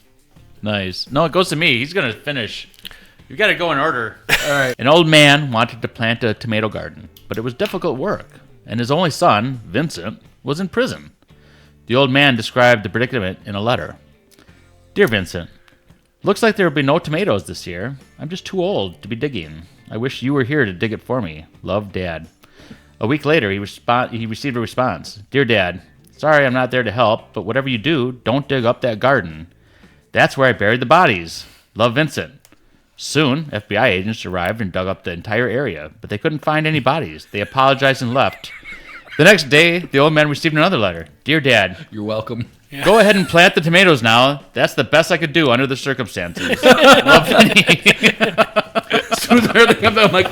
No, it goes to me. He's gonna finish. You got to go in order. All right. An old man wanted to plant a tomato garden, but it was difficult work, and his only son, Vincent, was in prison. The old man described the predicament in a letter. Dear Vincent, looks like there will be no tomatoes this year. I'm just too old to be digging. I wish you were here to dig it for me. Love, Dad. A week later, he received a response. Dear Dad, sorry I'm not there to help, but whatever you do, don't dig up that garden. That's where I buried the bodies. Love, Vincent. Soon, FBI agents arrived and dug up the entire area, but they couldn't find any bodies. They apologized and left. The next day, the old man received another letter. Dear Dad, you're welcome. Yeah. Go ahead and plant the tomatoes now. That's the best I could do under the circumstances. Love, Vinny. As soon as I heard that come out, I'm like,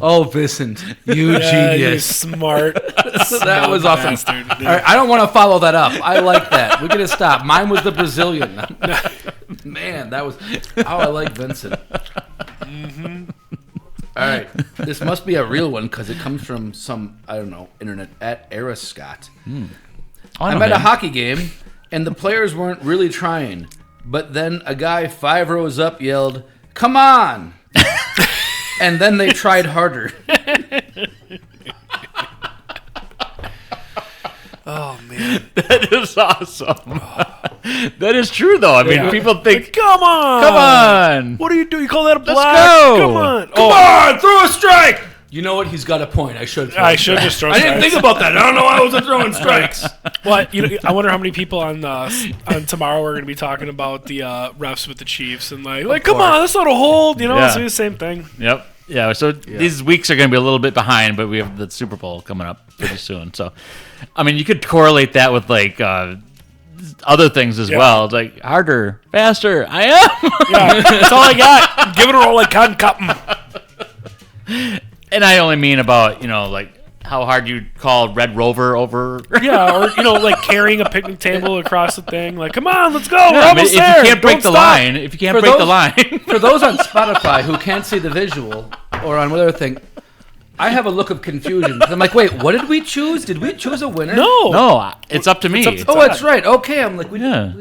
oh, Vincent, you genius. You're smart. That was awesome. Bastard. All right, I don't want to follow that up. I like that. We're going to stop. Mine was the Brazilian. Man, that was... Oh, I like Vincent. Mm-hmm. All right. This must be a real one because it comes from some, I don't know, internet, at Scott. I'm at a hockey game, and the players weren't really trying. But then a guy 5 rows up yelled, "Come on!" And then they tried harder. Oh, man. That is awesome. That is true, though. I mean, people think, like, come on. What do you do? You call that a black? Let's go. Come on. Come on, throw a strike. You know what? He's got a point. I should just throw strikes. I didn't think about that. I don't know why I wasn't throwing strikes. What? I wonder how many people on tomorrow are going to be talking about the refs with the Chiefs and like, come on, that's not a hold. It's the same thing. Yep. Yeah. So these weeks are going to be a little bit behind, but we have the Super Bowl coming up pretty soon. So, I mean, you could correlate that with like other things as well. It's like harder, faster. I am. Yeah, that's all I got. Give it a roll like cotton cotton. And I only mean about, like how hard you call Red Rover over. Yeah, or, like carrying a picnic table across the thing. Like, come on, let's go. We're almost there. If you can't break the line. For those on Spotify who can't see the visual or on whatever thing, I have a look of confusion. I'm like, wait, what did we choose? Did we choose a winner? No, it's up to me. That's right. Okay, I'm like, we know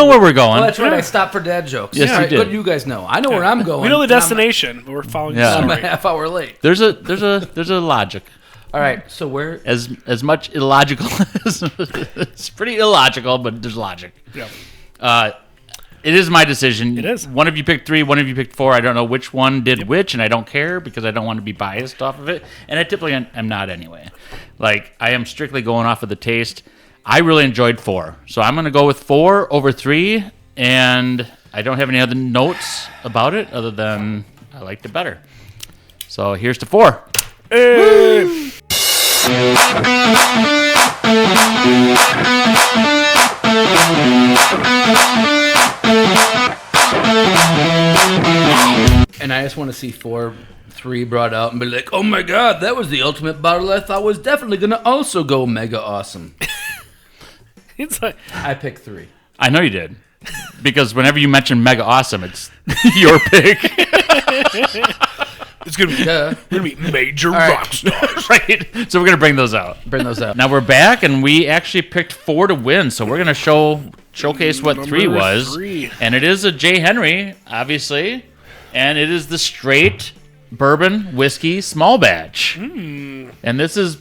where we're going. Well, that's right. I stopped for dad jokes. Yes, you did. Good, you guys know. I know where I'm going. We know the destination, but we're following the story. I'm a half hour late. There's a logic. All right, so where as much illogical as it's pretty illogical, but there's logic. Yeah. It is my decision. It is. One of you picked 3, one of you picked 4. I don't know which one did which, and I don't care because I don't want to be biased off of it. And I typically am not anyway. Like, I am strictly going off of the taste. I really enjoyed 4. So I'm going to go with 4 over 3, and I don't have any other notes about it other than I liked it better. So here's to 4. Hey. And I just want to see 3 brought out and be like, oh my god, that was the ultimate bottle I thought was definitely going to also go mega awesome. It's like I picked 3. I know you did. Because whenever you mention mega awesome, it's your pick. It's gonna be major rock stars. Right. So we're gonna bring those out. Now we're back, and we actually picked 4 to win. So we're gonna showcase what 3 was, and it is a J.Henry, obviously, and it is the straight bourbon whiskey small batch. And this is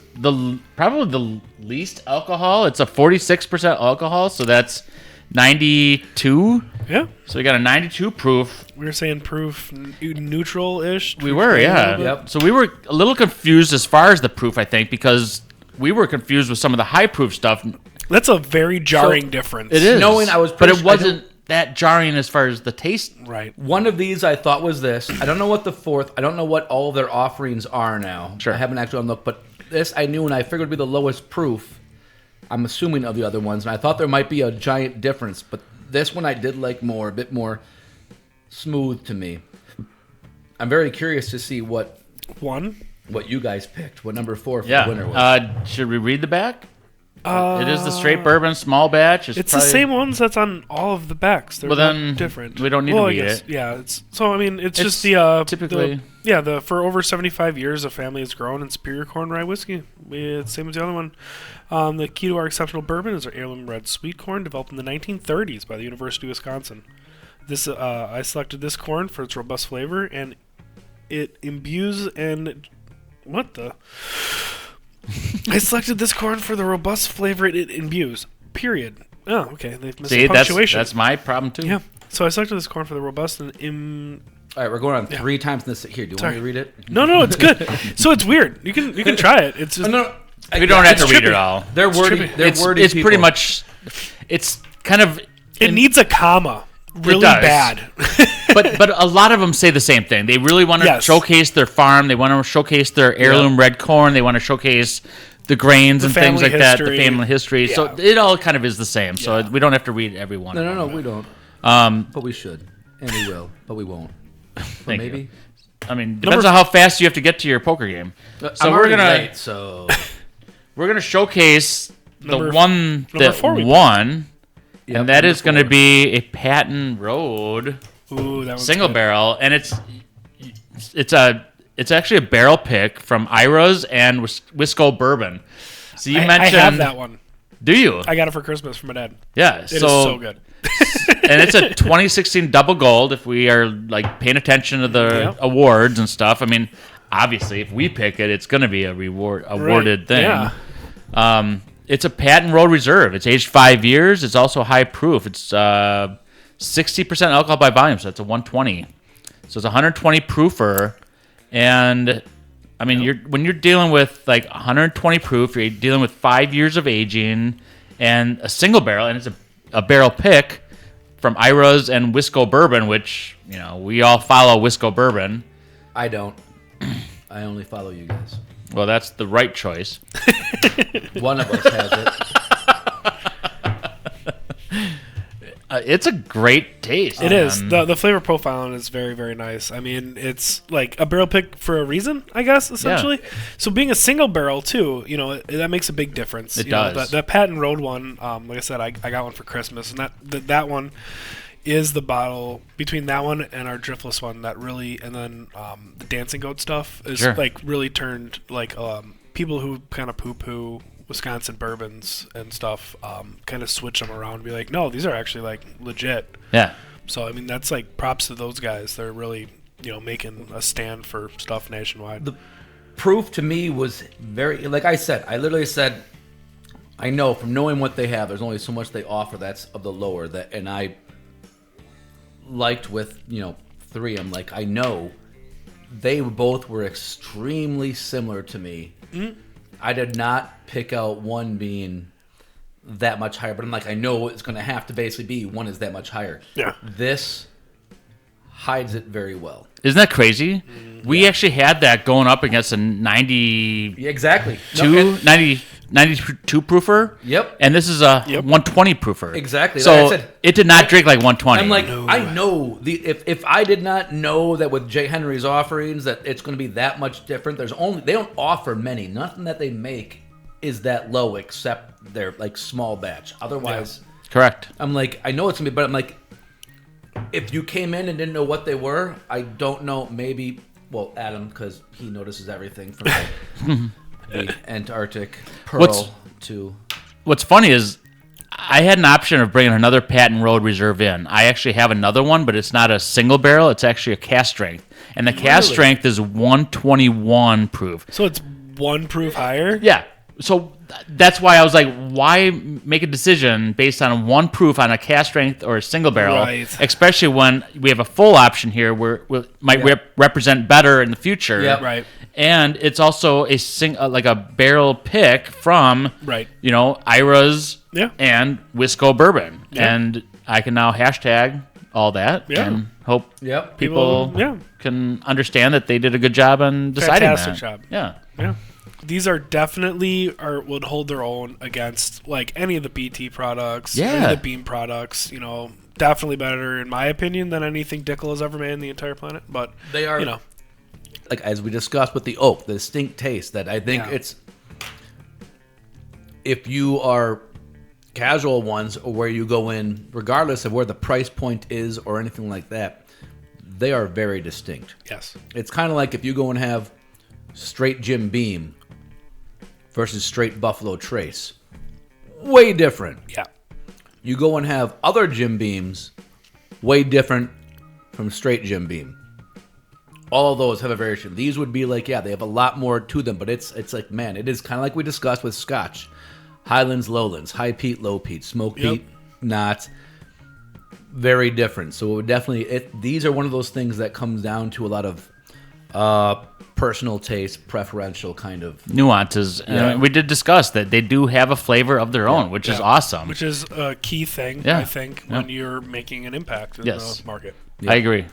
probably the least alcohol. It's a 46% alcohol, so that's 92. Yeah. So we got a 92 proof. We were saying proof neutral-ish. We were, yeah. Yep. So we were a little confused as far as the proof, I think, because we were confused with some of the high proof stuff. That's a very jarring difference. It is. But it wasn't that jarring as far as the taste. Right. One of these I thought was this. I don't know what the 4th. I don't know what all of their offerings are now. Sure. I haven't actually unlooked, but this I knew, and I figured would be the lowest proof. I'm assuming of the other ones, and I thought there might be a giant difference, but this one I did like more, a bit more smooth to me. I'm very curious to see what you guys picked, what number 4 for the winner was. Should we read the back? It is the straight bourbon small batch. It's the same ones that's on all of the backs. They're not different. We don't need to read it. Yeah, it's just the typically for over 75 years, a family has grown in superior corn rye whiskey. It's the same as the other one. The key to our exceptional bourbon is our heirloom red sweet corn, developed in the 1930s by the University of Wisconsin. I selected this corn for its robust flavor, and it imbues and what the. I selected this corn for the robust flavor it imbues. Period. Oh, okay. They've missed the punctuation. That's my problem too. Yeah. So I selected this corn for the robust and All right, we're going on 3 times in this. Here, do you want me to read it? No, it's good. So it's weird. You can try it. It's just we don't have to read it all. They're wordy. It's pretty much. It's kind of. It needs a comma. Really bad. but a lot of them say the same thing. They really want to showcase their farm. They want to showcase their heirloom red corn. They want to showcase the grains and things like that, the family history. Yeah. So it all kind of is the same. So we don't have to read every one. No, we don't. But we should, and we will, but we won't. Thank you. I mean, depends on how fast you have to get to your poker game. So we're gonna we're gonna showcase the one that won. And that is going to be a Patton Road single barrel, and it's actually a barrel pick from Ira's and Wisco Bourbon. So you mentioned I have that one. Do you? I got it for Christmas from my dad. Yeah, it is so good. And it's a 2016 double gold. If we are like paying attention to the awards and stuff, I mean, obviously, if we pick it, it's going to be a awarded thing. Yeah. It's a patent road reserve. It's aged 5 years. It's also high proof. It's 60% alcohol by volume, so it's a 120. So it's a 120 proofer, and I mean, when you're dealing with like 120 proof, you're dealing with 5 years of aging and a single barrel, and it's a barrel pick from Ira's and Wisco Bourbon, which, we all follow Wisco Bourbon. I don't. I only follow you guys. Well, that's the right choice. One of us has it. It's a great taste. It is. The flavor profile on it is very, very nice. I mean, it's like a barrel pick for a reason, I guess, essentially. Yeah. So being a single barrel, too, that makes a big difference. It does. That Patent Road one, like I said, I got one for Christmas, and that one is the bottle between that one and our driftless one that really, and then the Dancing Goat stuff is like really turned like people who kind of poo-poo Wisconsin bourbons and stuff kind of switch them around and be like, no, these are actually like legit. Yeah. So I mean, that's like props to those guys. They're really making a stand for stuff nationwide. The proof to me was very, like I said, I literally said, I know from knowing what they have, there's only so much they offer that's of the lower that, and I liked with 3. I'm like, I know they both were extremely similar to me. Mm-hmm. I did not pick out one being that much higher, but I'm like, I know it's going to have to basically be one is that much higher. Yeah. This hides it very well. Isn't that crazy? We actually had that going up against a 90. Yeah, exactly. 92 proofer. Yep. And this is a 120 proofer. Exactly. So like I said, it did not drink like 120. I'm like, I know if I did not know that with J. Henry's offerings that it's going to be that much different. They don't offer many. Nothing that they make is that low except their like small batch. Otherwise, correct. I'm like, I know it's gonna be, but I'm like, if you came in and didn't know what they were, I don't know. Maybe, well, Adam, because he notices everything from the Antarctic Pearl to. What's funny is I had an option of bringing another Patent Road Reserve in. I actually have another one, but it's not a single barrel. It's actually a cask strength, and the cask strength is 121 proof. So it's 1 proof higher. Yeah. So that's why I was like, why make a decision based on 1 proof on a cask strength or a single barrel, especially when we have a full option here where it might represent better in the future. Yeah, right. And it's also like a barrel pick from, Ira's and Wisco Bourbon. Yeah. And I can now hashtag all that and hope people can understand that they did a good job on deciding that. Fantastic job. Yeah. Yeah. These are definitely would hold their own against like any of the BT products, any of the Beam products. Definitely better in my opinion than anything Dickel has ever made on the entire planet. But they are, like as we discussed with the oak, the distinct taste that I think it's. If you are casual ones or where you go in, regardless of where the price point is or anything like that, they are very distinct. Yes, it's kind of like if you go and have straight Jim Beam versus straight Buffalo Trace. Way different. Yeah. You go and have other Jim Beams, way different from straight Jim Beam. All of those have a variation. These would be like, they have a lot more to them, but it's like, man, it is kind of like we discussed with Scotch. Highlands, Lowlands, high peat, low peat, smoke peat, not. Very different. So it would definitely, these are one of those things that comes down to a lot of personal taste, preferential kind of nuances. We did discuss that they do have a flavor of their own, which is awesome. Which is a key thing, I think, when you're making an impact in the market. I agree.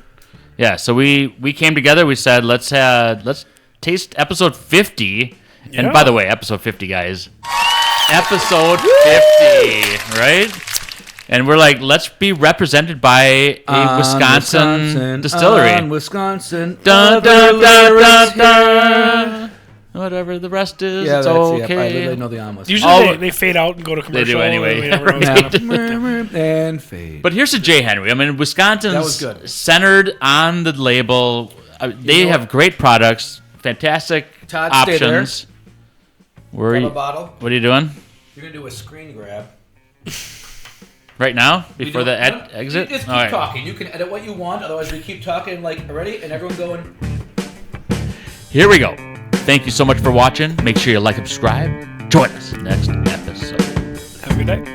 Yeah, so we came together. We said let's taste episode 50. And by the way, episode 50, guys, episode 50, right? And we're like, let's be represented by a Wisconsin distillery. Wisconsin. Dun, dun, dun, dun, dun. Whatever the rest is, it's okay. I literally know the almost. Usually they fade out and go to commercial. They do anyway. And fade. But here's a J. Henry. I mean, Wisconsin's centered on the label. They have great products, fantastic options. Grab a bottle. What are you doing? You're going to do a screen grab. Right now? Before the exit? You just keep talking. You can edit what you want. Otherwise, we keep talking like, ready? And everyone going. Here we go. Thank you so much for watching. Make sure you like and subscribe. Join us next episode. every day.